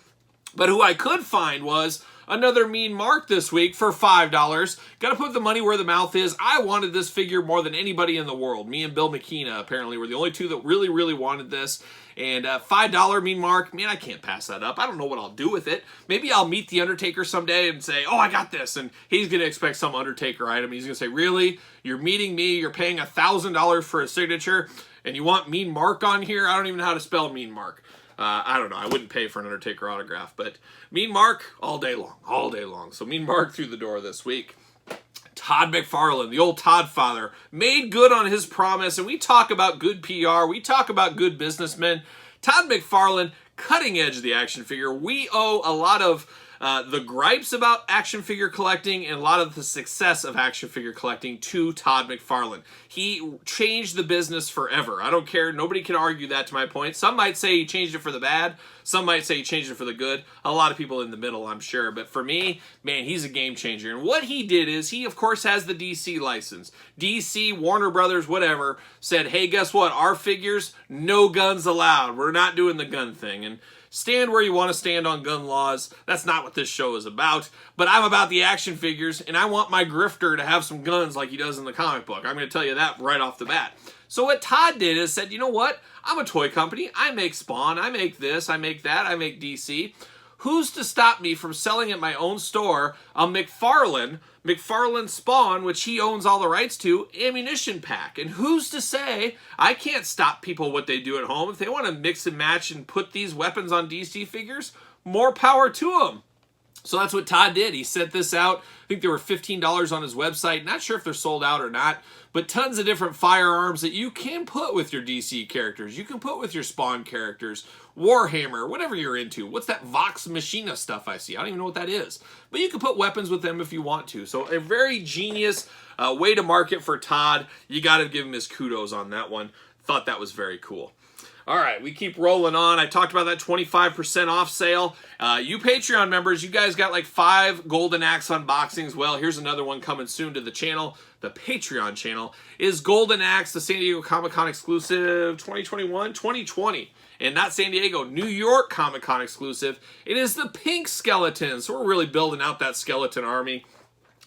But who I could find was another Mean Mark this week for $5. Got to put the money where the mouth is. I wanted this figure more than anybody in the world. Me and Bill McKenna apparently were the only two that really, really wanted this. And $5 Mean Mark, man, I can't pass that up. I don't know what I'll do with it. Maybe I'll meet the Undertaker someday and say, oh, I got this. And he's going to expect some Undertaker item. He's going to say, really? You're meeting me? You're paying $1,000 for a signature? And you want Mean Mark on here? I don't even know how to spell Mean Mark. I don't know. I wouldn't pay for an Undertaker autograph, but Mean Mark all day long, all day long. So Mean Mark through the door this week. Todd McFarlane, the old Todd father, made good on his promise, and we talk about good PR. We talk about good businessmen. Todd McFarlane, cutting edge of the action figure. We owe a lot of the gripes about action figure collecting and a lot of the success of action figure collecting to Todd McFarlane. He changed the business forever. I don't care. Nobody can argue that to my point. Some might say he changed it for the bad. Some might say he changed it for the good. A lot of people in the middle, I'm sure. But for me, man, he's a game changer. And what he did is he, of course, has the DC license. DC, Warner Brothers, whatever, said, hey, guess what? Our figures, no guns allowed. We're not doing the gun thing. And stand where you want to stand on gun laws. That's not what this show is about. But I'm about the action figures, and I want my grifter to have some guns like he does in the comic book. I'm going to tell you that right off the bat. So what Todd did is said, you know what? I'm a toy company. I make Spawn. I make this. I make that. I make DC. Who's to stop me from selling at my own store a McFarlane Spawn, which he owns all the rights to, ammunition pack? And who's to say I can't stop people what they do at home? If they want to mix and match and put these weapons on DC figures, more power to them. So that's what Todd did. He sent this out. I think they were $15 on his website. Not sure if they're sold out or not, but tons of different firearms that you can put with your DC characters. You can put with your Spawn characters, Warhammer, whatever you're into. What's that Vox Machina stuff I see? I don't even know what that is. But you can put weapons with them if you want to. So a very genius way to market for Todd. You got to give him his kudos on that one. Thought that was very cool. All right, we keep rolling on. I talked about that 25% off sale. You Patreon members, you guys got like 5 Golden Axe unboxings. Well, here's another one coming soon to the channel. The Patreon channel is Golden Axe, the San Diego Comic-Con exclusive 2020. And not San Diego, New York Comic-Con exclusive. It is the pink skeleton. So we're really building out that skeleton army.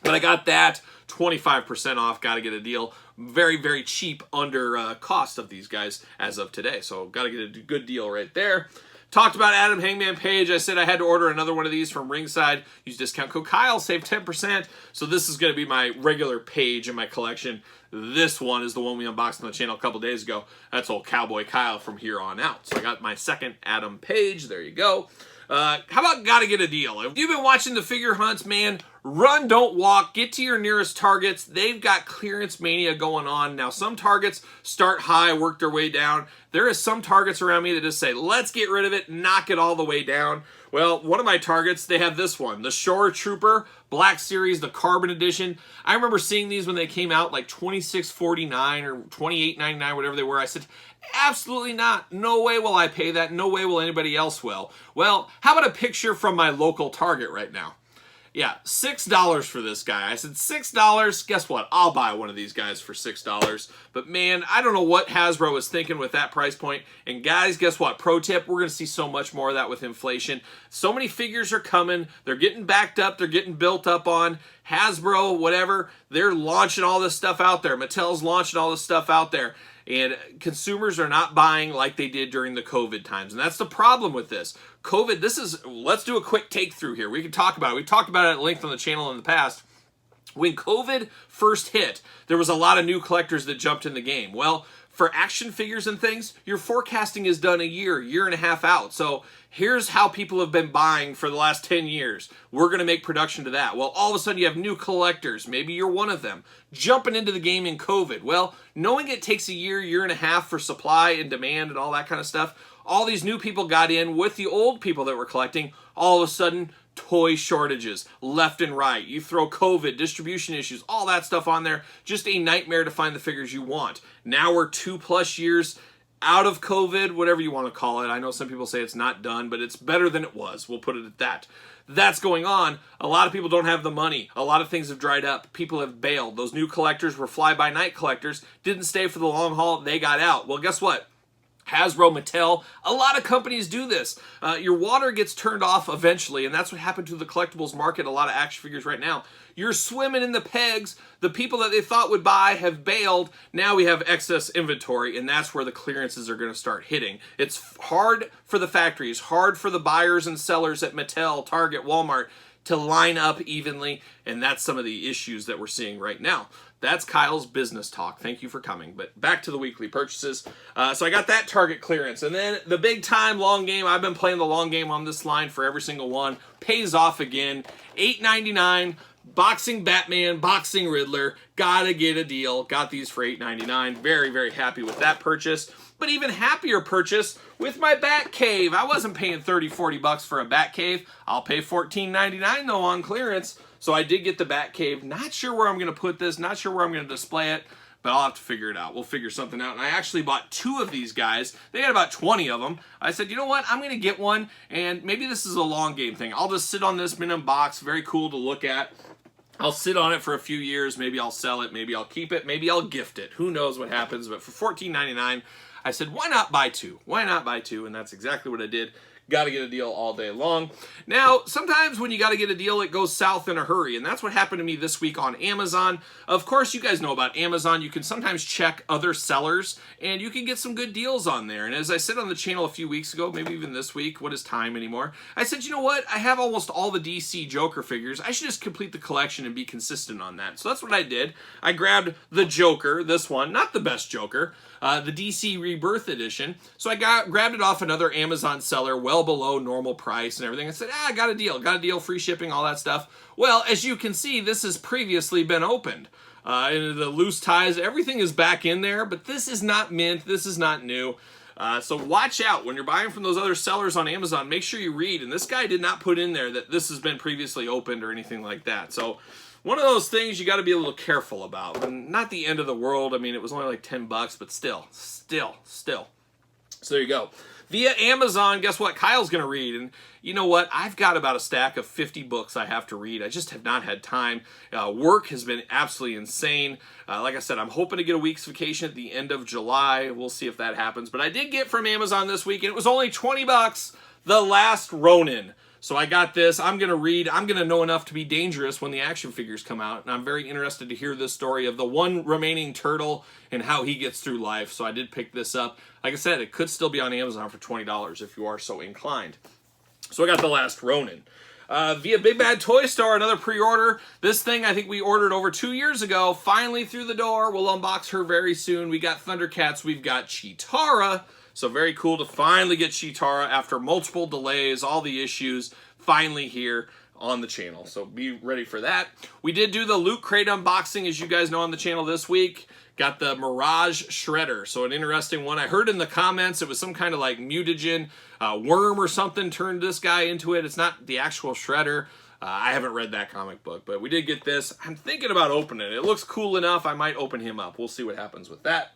But I got that 25% off. Got to get a deal. Very, very cheap under cost of these guys as of today. So got to get a good deal right there. Talked about Adam Hangman Page. I said I had to order another one of these from Ringside. Use discount code Kyle, save 10%. So this is going to be my regular Page in my collection. This one is the one we unboxed on the channel a couple days ago. That's old Cowboy Kyle from here on out. So I got my second Adam Page. There you go. How about gotta get a deal? If you've been watching the figure hunts, man, run, don't walk. Get to your nearest targets. They've got clearance mania going on. Now, some targets start high, work their way down. There is some targets around me that just say, let's get rid of it, knock it all the way down. Well, one of my targets, they have this one, the Shore Trooper Black Series, the Carbon Edition. I remember seeing these when they came out, like $26.49 or $28.99, whatever they were. I said, absolutely not. No way will I pay that. No way will anybody else will. Well, how about a picture from my local Target right now? Yeah, $6 for this guy. I said $6. Guess what? I'll buy one of these guys for $6. But man, I don't know what Hasbro was thinking with that price point. And guys, guess what? Pro tip, we're going to see so much more of that with inflation. So many figures are coming. They're getting backed up. They're getting built up on. Hasbro, whatever, they're launching all this stuff out there. Mattel's launching all this stuff out there. And consumers are not buying like they did during the COVID times. And that's the problem with this. COVID, let's do a quick take through here. We can talk about it. We've talked about it at length on the channel in the past. When COVID first hit, there was a lot of new collectors that jumped in the game. Well, for action figures and things, your forecasting is done a year and a half out. So here's how people have been buying for the last 10 years. We're going to make production to that. Well, all of a sudden you have new collectors. Maybe you're one of them jumping into the game in COVID. Well, knowing it takes a year and a half for supply and demand and all that kind of stuff, all these new people got in with the old people that were collecting. All of a sudden, toy shortages left and right. You throw COVID, distribution issues, all that stuff on there. Just a nightmare to find the figures you want. Now we're 2+ years out of COVID, whatever you want to call it. I know some people say it's not done, but it's better than it was. We'll put it at that. That's going on. A lot of people don't have the money. A lot of things have dried up. People have bailed. Those new collectors were fly-by-night collectors, didn't stay for the long haul. They got out. Well, guess what? Hasbro, Mattel, a lot of companies do this. Your water gets turned off eventually, and that's what happened to the collectibles market, a lot of action figures right now. You're swimming in the pegs. The people that they thought would buy have bailed. Now we have excess inventory, and that's where the clearances are going to start hitting. It's hard for the factories, hard for the buyers and sellers at Mattel, Target, Walmart to line up evenly, and that's some of the issues that we're seeing right now. That's Kyle's business talk. Thank you for coming. But back to the weekly purchases. So I got that Target clearance. And then the big time long game. I've been playing the long game on this line for every single one. Pays off again. $8.99. Boxing Batman, Boxing Riddler. Gotta get a deal. Got these for $8.99. Very, very happy with that purchase. But even happier purchase with my Batcave. I wasn't paying $30-40 for a Batcave. I'll pay $14.99 though on clearance. So I did get the Batcave. Not sure where I'm going to put this. Not sure where I'm going to display it. But I'll have to figure it out. We'll figure something out. And I actually bought 2 of these guys. They had about 20 of them. I said, you know what? I'm going to get one. And maybe this is a long game thing. I'll just sit on this minimum box. Very cool to look at. I'll sit on it for a few years. Maybe I'll sell it. Maybe I'll keep it. Maybe I'll gift it. Who knows what happens. But for $14.99, I said, why not buy 2? Why not buy 2? And that's exactly what I did. Got to get a deal all day long. Now, sometimes when you got to get a deal, it goes south in a hurry, and that's what happened to me this week on Amazon. Of course, you guys know about Amazon. You can sometimes check other sellers, and you can get some good deals on there. And as I said on the channel a few weeks ago, maybe even this week, what is time anymore? I said, you know what? I have almost all the DC Joker figures. I should just complete the collection and be consistent on that. So that's what I did. I grabbed the Joker, this one, not the best Joker, the DC Rebirth Edition. So I grabbed it off another Amazon seller, well below normal price and everything. I said, I got a deal, free shipping, all that stuff. Well, as you can see, this has previously been opened. And the loose ties, everything is back in there, but this is not mint, this is not new. So watch out when you're buying from those other sellers on Amazon. Make sure you read, and this guy did not put in there that this has been previously opened or anything like that. So one of those things you got to be a little careful about. And not the end of the world. I mean, it was only like $10, but still. So there you go. Via Amazon, guess what? Kyle's going to read. And you know what? I've got about a stack of 50 books I have to read. I just have not had time. Work has been absolutely insane. Like I said, I'm hoping to get a week's vacation at the end of July. We'll see if that happens. But I did get from Amazon this week, and it was only $20. The Last Ronin. So I got this. I'm going to read. I'm going to know enough to be dangerous when the action figures come out. And I'm very interested to hear this story of the one remaining turtle and how he gets through life. So I did pick this up. Like I said, it could still be on Amazon for $20 if you are so inclined. So I got The Last Ronin. Via Big Bad Toy Store, another pre-order. This thing I think we ordered over 2 years ago. Finally through the door. We'll unbox her very soon. We got Thundercats. We've got Cheetara. So very cool to finally get Cheetara after multiple delays, all the issues, finally here on the channel. So be ready for that. We did do the Loot Crate unboxing, as you guys know, on the channel this week. Got the Mirage Shredder. So an interesting one. I heard in the comments it was some kind of like mutagen worm or something turned this guy into it. It's not the actual Shredder. I haven't read that comic book, but we did get this. I'm thinking about opening it. It looks cool enough. I might open him up. We'll see what happens with that.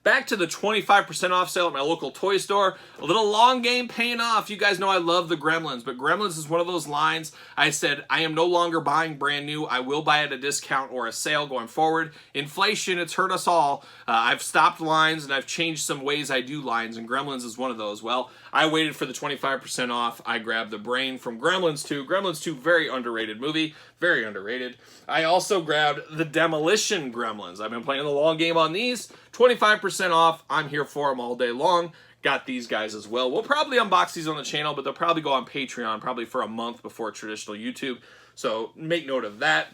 back to the 25% off sale at my local toy store. A little long game paying off. You guys know I love the Gremlins, but Gremlins is one of those lines I said I am no longer buying brand new. I will buy at a discount or a sale going forward. Inflation, it's hurt us all. I've stopped lines and I've changed some ways I do lines, and Gremlins is one of those. Well, I waited for the 25% off. I grabbed the brain from Gremlins 2. Gremlins 2, very underrated movie. Very underrated. I also grabbed the Demolition Gremlins. I've been playing the long game on these. 25% off. I'm here for them all day long. Got these guys as well. We'll probably unbox these on the channel, but they'll probably go on Patreon probably for a month before traditional YouTube. So make note of that.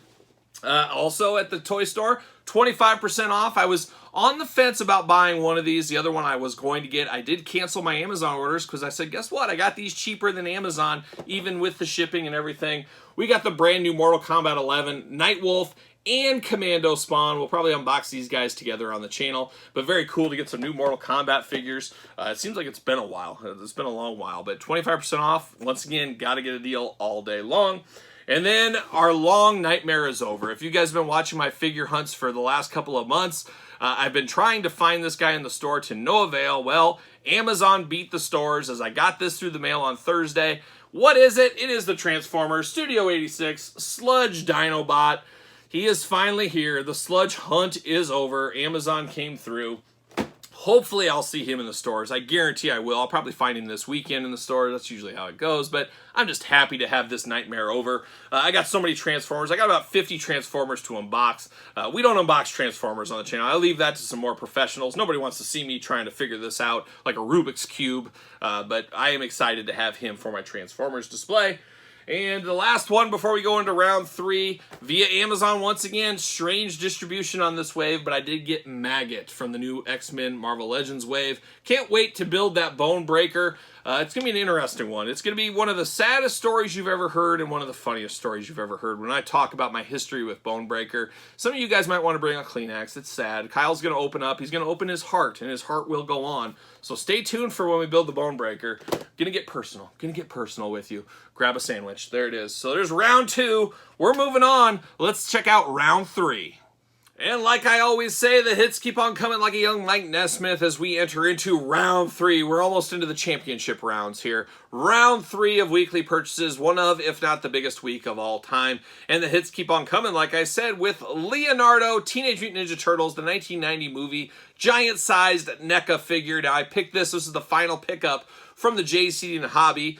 Also at the toy store, 25% off. I was on the fence about buying one of these. The other one I was going to get. I did cancel my Amazon orders because I said, guess what? I got these cheaper than Amazon, even with the shipping and everything. We got the brand new Mortal Kombat 11, Nightwolf, and Commando Spawn. We'll probably unbox these guys together on the channel, but very cool to get some new Mortal Kombat figures. It seems like it's been a while. It's been a long while, but 25% off. Once again, got to get a deal all day long. And then our long nightmare is over. If you guys have been watching my figure hunts for the last couple of months, I've been trying to find this guy in the store to no avail. Well, Amazon beat the stores as I got this through the mail on Thursday. What is it? It is the Transformers Studio 86 Sludge Dinobot. He is finally here. The sludge hunt is over. Amazon came through. Hopefully I'll see him in the stores. I guarantee I will. I'll probably find him this weekend in the store. That's usually how it goes, but I'm just happy to have this nightmare over. I got so many Transformers. I got about 50 Transformers to unbox. We don't unbox Transformers on the channel. I leave that to some more professionals. Nobody wants to see me trying to figure this out like a Rubik's Cube, but I am excited to have him for my Transformers display. And the last one before we go into round 3, via Amazon once again, strange distribution on this wave, but I did get Maggot from the new X-Men Marvel Legends wave. Can't wait to build that Bone Breaker. It's going to be an interesting one. It's going to be one of the saddest stories you've ever heard and one of the funniest stories you've ever heard when I talk about my history with Bone Breaker. Some of you guys might want to bring a Kleenex. It's sad. Kyle's going to open up. He's going to open his heart, and his heart will go on. So stay tuned for when we build the Bone Breaker. Gonna get personal. Gonna get personal with you. Grab a sandwich. There it is. So there's round 2. We're moving on. Let's check out round 3. And like I always say, the hits keep on coming like a young Mike Nesmith as we enter into round 3. We're almost into the championship rounds here. Round 3 of weekly purchases, one of, if not the biggest week of all time. And the hits keep on coming, like I said, with Leonardo, Teenage Mutant Ninja Turtles, the 1990 movie, giant-sized NECA figure. Now, I picked this. This is the final pickup from the JC and Hobby.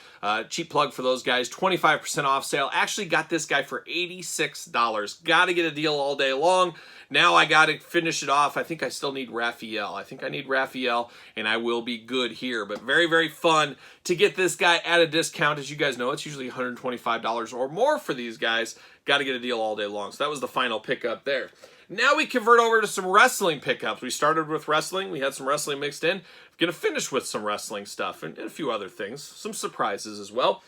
Cheap plug for those guys. 25% off sale. Actually got this guy for $86. Got to get a deal all day long. Now I got to finish it off. I think I still need Raphael. I think I need Raphael, and I will be good here. But very, very fun to get this guy at a discount. As you guys know, it's usually $125 or more for these guys. Got to get a deal all day long. So that was the final pickup there. Now we convert over to some wrestling pickups. We started with wrestling. We had some wrestling mixed in. Going to finish with some wrestling stuff and a few other things. Some surprises as well.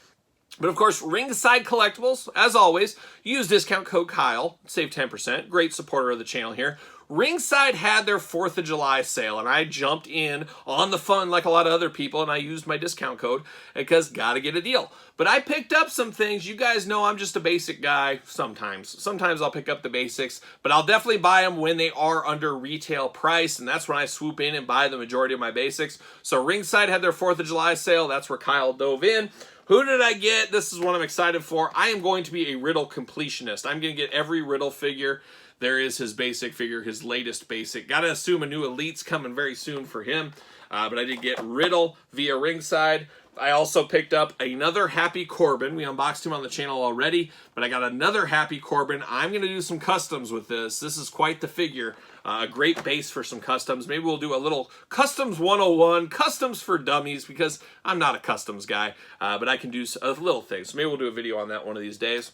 But of course, Ringside Collectibles, as always, use discount code Kyle, save 10%. Great supporter of the channel here. Ringside had their 4th of July sale, and I jumped in on the fun like a lot of other people, and I used my discount code because gotta get a deal. But I picked up some things. You guys know I'm just a basic guy sometimes. Sometimes I'll pick up the basics, but I'll definitely buy them when they are under retail price, and that's when I swoop in and buy the majority of my basics. So Ringside had their 4th of July sale. That's where Kyle dove in. Who did I get? This is what I'm excited for. I am going to be a Riddle completionist. I'm going to get every Riddle figure. There is his basic figure, his latest basic. Got to assume a new Elite's coming very soon for him. But I did get Riddle via Ringside. I also picked up another Happy Corbin. We unboxed him on the channel already, but I got another Happy Corbin. I'm going to do some customs with this. This is quite the figure. A great base for some customs. Maybe we'll do a little Customs 101, Customs for Dummies, because I'm not a customs guy, but I can do a little thing. So maybe we'll do a video on that one of these days.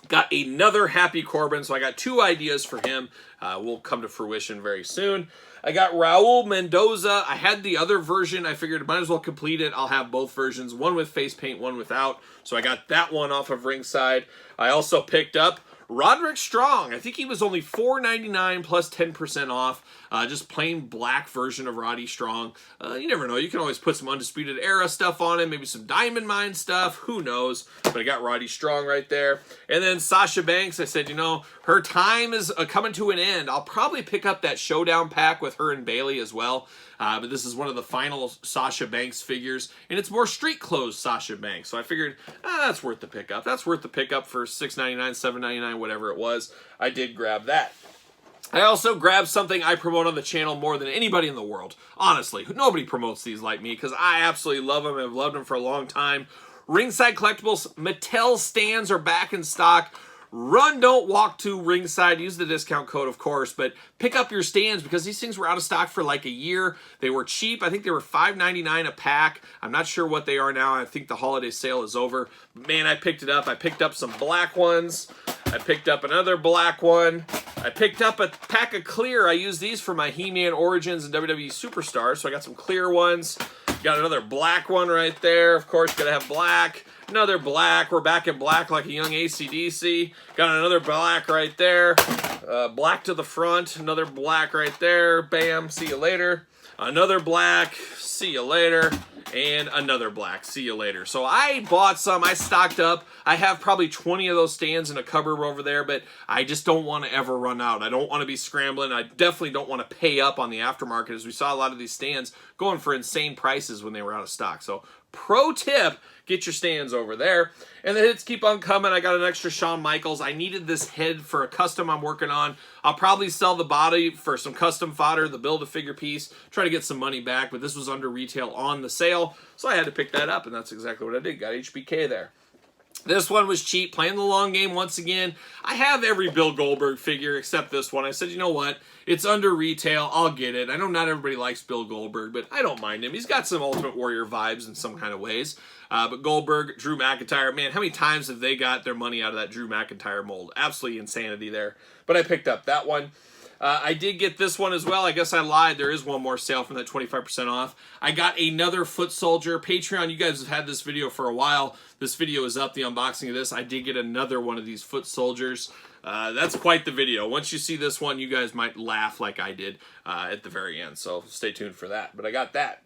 Got another Happy Corbin, so I got 2 ideas for him. Will come to fruition very soon. I got Raul Mendoza. I had the other version. I figured I might as well complete it. I'll have both versions, one with face paint, one without. So I got that one off of Ringside. I also picked up Roderick Strong. I think he was only $4.99 plus 10% off. Just plain black version of Roddy Strong. You never know. You can always put some Undisputed Era stuff on it. Maybe some Diamond Mine stuff. Who knows? But I got Roddy Strong right there. And then Sasha Banks. I said, you know, her time is coming to an end. I'll probably pick up that Showdown pack with her and Bayley as well. But this is one of the final Sasha Banks figures, and it's more street clothes Sasha Banks. So I figured, that's worth the pickup. That's worth the pickup for $6.99, $7.99, whatever it was. I did grab that. I also grabbed something I promote on the channel more than anybody in the world. Honestly, nobody promotes these like me because I absolutely love them and have loved them for a long time. Ringside Collectibles Mattel stands are back in stock. Run, don't walk to Ringside. Use the discount code, of course, but pick up your stands because these things were out of stock for like a year. They were cheap. I think they were $5.99 a pack. I'm not sure what they are now. I think the holiday sale is over. Man, I picked it up. I picked up some black ones. I picked up another black one. I picked up a pack of clear. I use these for my He-Man Origins and WWE Superstars, so I got some clear ones. Got another black one right there. Of course, gotta have black. Another black. We're back in black like a young AC/DC. Got another black right there. Black to the front. Another black right there. Bam. See you later. Another black. See you later. And another black. See you later. So I bought some. I stocked up. I have probably 20 of those stands in a cupboard over there, but I just don't want to ever run out. I don't want to be scrambling. I definitely don't want to pay up on the aftermarket, as we saw a lot of these stands going for insane prices when they were out of stock. So pro tip, get your stands over there. And the hits keep on coming. I got an extra Shawn Michaels. I needed this head for a custom I'm working on. I'll probably sell the body for some custom fodder, the Build-A-Figure piece, try to get some money back, but this was under retail on the sale, so I had to pick that up, and that's exactly what I did. Got HBK there. This one was cheap, playing the long game once again. I have every Bill Goldberg figure except this one. I said, you know what? It's under retail. I'll get it. I know not everybody likes Bill Goldberg, but I don't mind him. He's got some Ultimate Warrior vibes in some kind of ways. But Goldberg, Drew McIntyre, man, how many times have they got their money out of that Drew McIntyre mold? Absolutely insanity there. But I picked up that one. I did get this one as well. I guess I lied. There is one more sale from that 25% off. I got another Foot Soldier. Patreon, you guys have had this video for a while. This video is up, the unboxing of this. I did get another one of these Foot Soldiers. That's quite the video. Once you see this one, you guys might laugh like I did at the very end. So stay tuned for that. But I got that.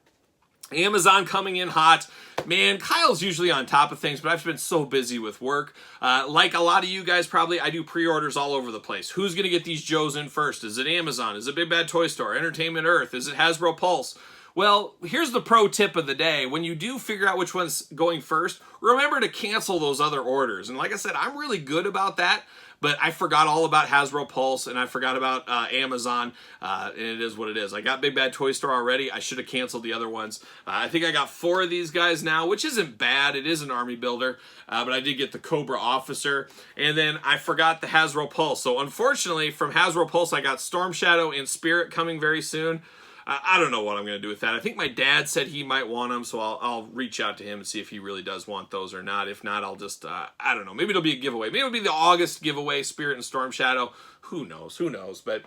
Amazon coming in hot. Man, Kyle's usually on top of things, but I've been so busy with work. Like a lot of you guys probably, I do pre-orders all over the place. Who's going to get these Joes in first? Is it Amazon? Is it Big Bad Toy Store? Entertainment Earth? Is it Hasbro Pulse? Well, here's the pro tip of the day. When you do figure out which one's going first, remember to cancel those other orders. And like I said, I'm really good about that. But I forgot all about Hasbro Pulse, and I forgot about Amazon, and it is what it is. I got Big Bad Toy Store already. I should have canceled the other ones. I think I got 4 of these guys now, which isn't bad. It is an army builder, but I did get the Cobra Officer, and then I forgot the Hasbro Pulse. So unfortunately, from Hasbro Pulse, I got Storm Shadow and Spirit coming very soon. I don't know what I'm going to do with that. I think my dad said he might want them, so I'll reach out to him and see if he really does want those or not. If not, I'll just, I don't know. Maybe it'll be a giveaway. Maybe it'll be the August giveaway, Spirit and Storm Shadow. Who knows? Who knows? But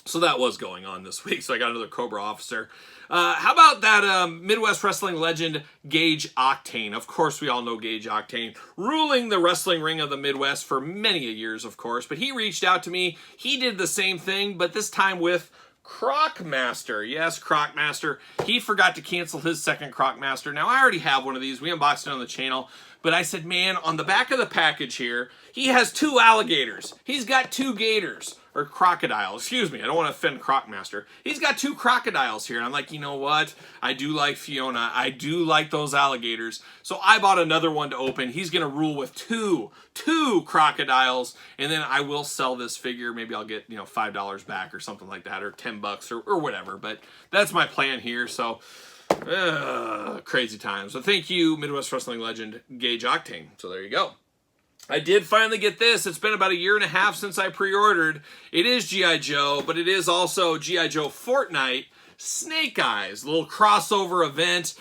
so that was going on this week, so I got another Cobra Officer. How about that Midwest Wrestling legend, Gage Octane? Of course, we all know Gage Octane, ruling the wrestling ring of the Midwest for many years, of course. But he reached out to me. He did the same thing, but this time with Crocmaster. Yes, Crocmaster. He forgot to cancel his second Crocmaster. Now, I already have one of these. We unboxed it on the channel. But I said, man, on the back of the package here, he has 2 alligators. He's got 2 gators. Or crocodiles. Excuse me. I don't want to offend Crocmaster. He's got 2 crocodiles here. And I'm like, you know what? I do like Fiona. I do like those alligators. So I bought another one to open. He's going to rule with two crocodiles. And then I will sell this figure. Maybe I'll get, $5 back or something like that. Or $10 or whatever. But that's my plan here. So crazy times. So thank you, Midwest Wrestling legend, Gage Octane. So there you go. I did finally get this. It's been about 1.5 years since I pre-ordered. It is G.I. Joe, but it is also G.I. Joe Fortnite Snake Eyes, a little crossover event.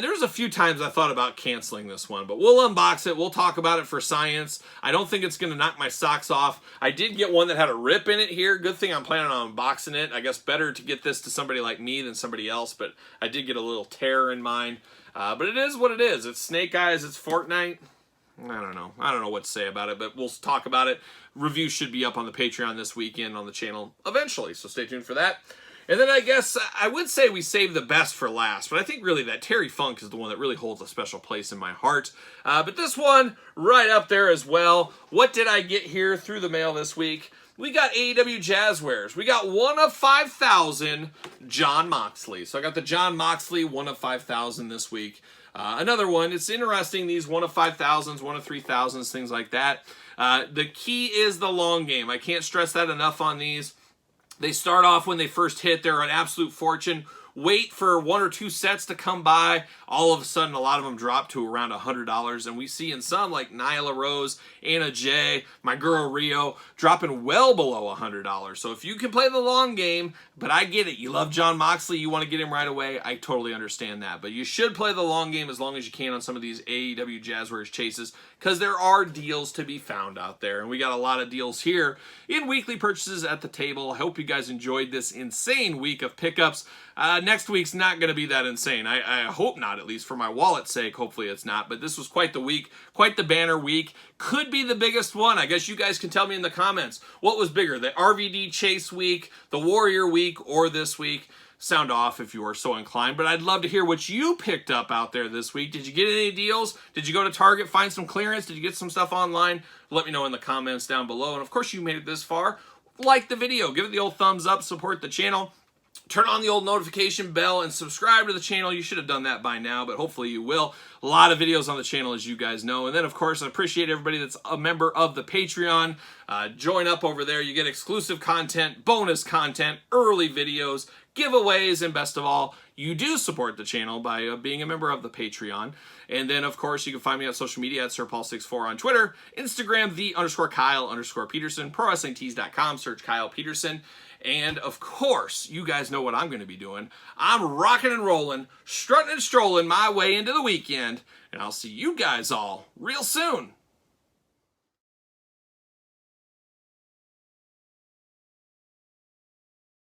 There's a few times I thought about canceling this one, but we'll unbox it. We'll talk about it for science. I don't think it's going to knock my socks off. I did get one that had a rip in it here. Good thing I'm planning on unboxing it. I guess better to get this to somebody like me than somebody else, but I did get a little tear in mine. But it is what it is. It's Snake Eyes. It's Fortnite. I don't know. I don't know what to say about it, but we'll talk about it. Review should be up on the Patreon this weekend on the channel eventually, so stay tuned for that. And then I guess I would say we saved the best for last, but I think really that Terry Funk is the one that really holds a special place in my heart. But this one, right up there as well. What did I get here through the mail this week? We got AEW Jazzwares. We got 1 of 5,000 Jon Moxley. So I got the Jon Moxley 1 of 5,000 this week. Another one, it's interesting, these 1 of 5,000s, 1 of 3,000s, things like that. The key is the long game. I can't stress that enough on these. They start off when they first hit, they're an absolute fortune. Wait for 1 or 2 sets to come by. All of a sudden, a lot of them drop to around $100. And we see in some, like Nyla Rose, Anna Jay, my girl Rio, dropping well below $100. So if you can play the long game, but I get it. You love Jon Moxley. You want to get him right away. I totally understand that. But you should play the long game as long as you can on some of these AEW Jazzwares chases, because there are deals to be found out there. And we got a lot of deals here in weekly purchases at the table. I hope you guys enjoyed this insane week of pickups. Next week's not going to be that insane. I hope not, at least for my wallet's sake. Hopefully it's not. But this was quite the week, quite the banner week. Could be the biggest one. I guess you guys can tell me in the comments what was bigger, the RVD Chase week, the Warrior week, or this week. Sound off if you are so inclined, but I'd love to hear what you picked up out there this week. Did you get any deals? Did you go to Target, find some clearance? Did you get some stuff online? Let me know in the comments down below. And of course, you made it this far. Like the video, give it the old thumbs up, support the channel. Turn on the old notification bell and subscribe to the channel. You should have done that by now, but hopefully you will. A lot of videos on the channel, as you guys know. And then, of course, I appreciate everybody that's a member of the Patreon. Join up over there. You get exclusive content, bonus content, early videos, giveaways, and best of all, you do support the channel by being a member of the Patreon. And then, of course, you can find me on social media at SirPaul64 on Twitter, Instagram, _Kyle_Peterson, ProWrestlingTees.com, search Kyle Peterson. And, of course, you guys know what I'm going to be doing. I'm rocking and rolling, strutting and strolling my way into the weekend, and I'll see you guys all real soon.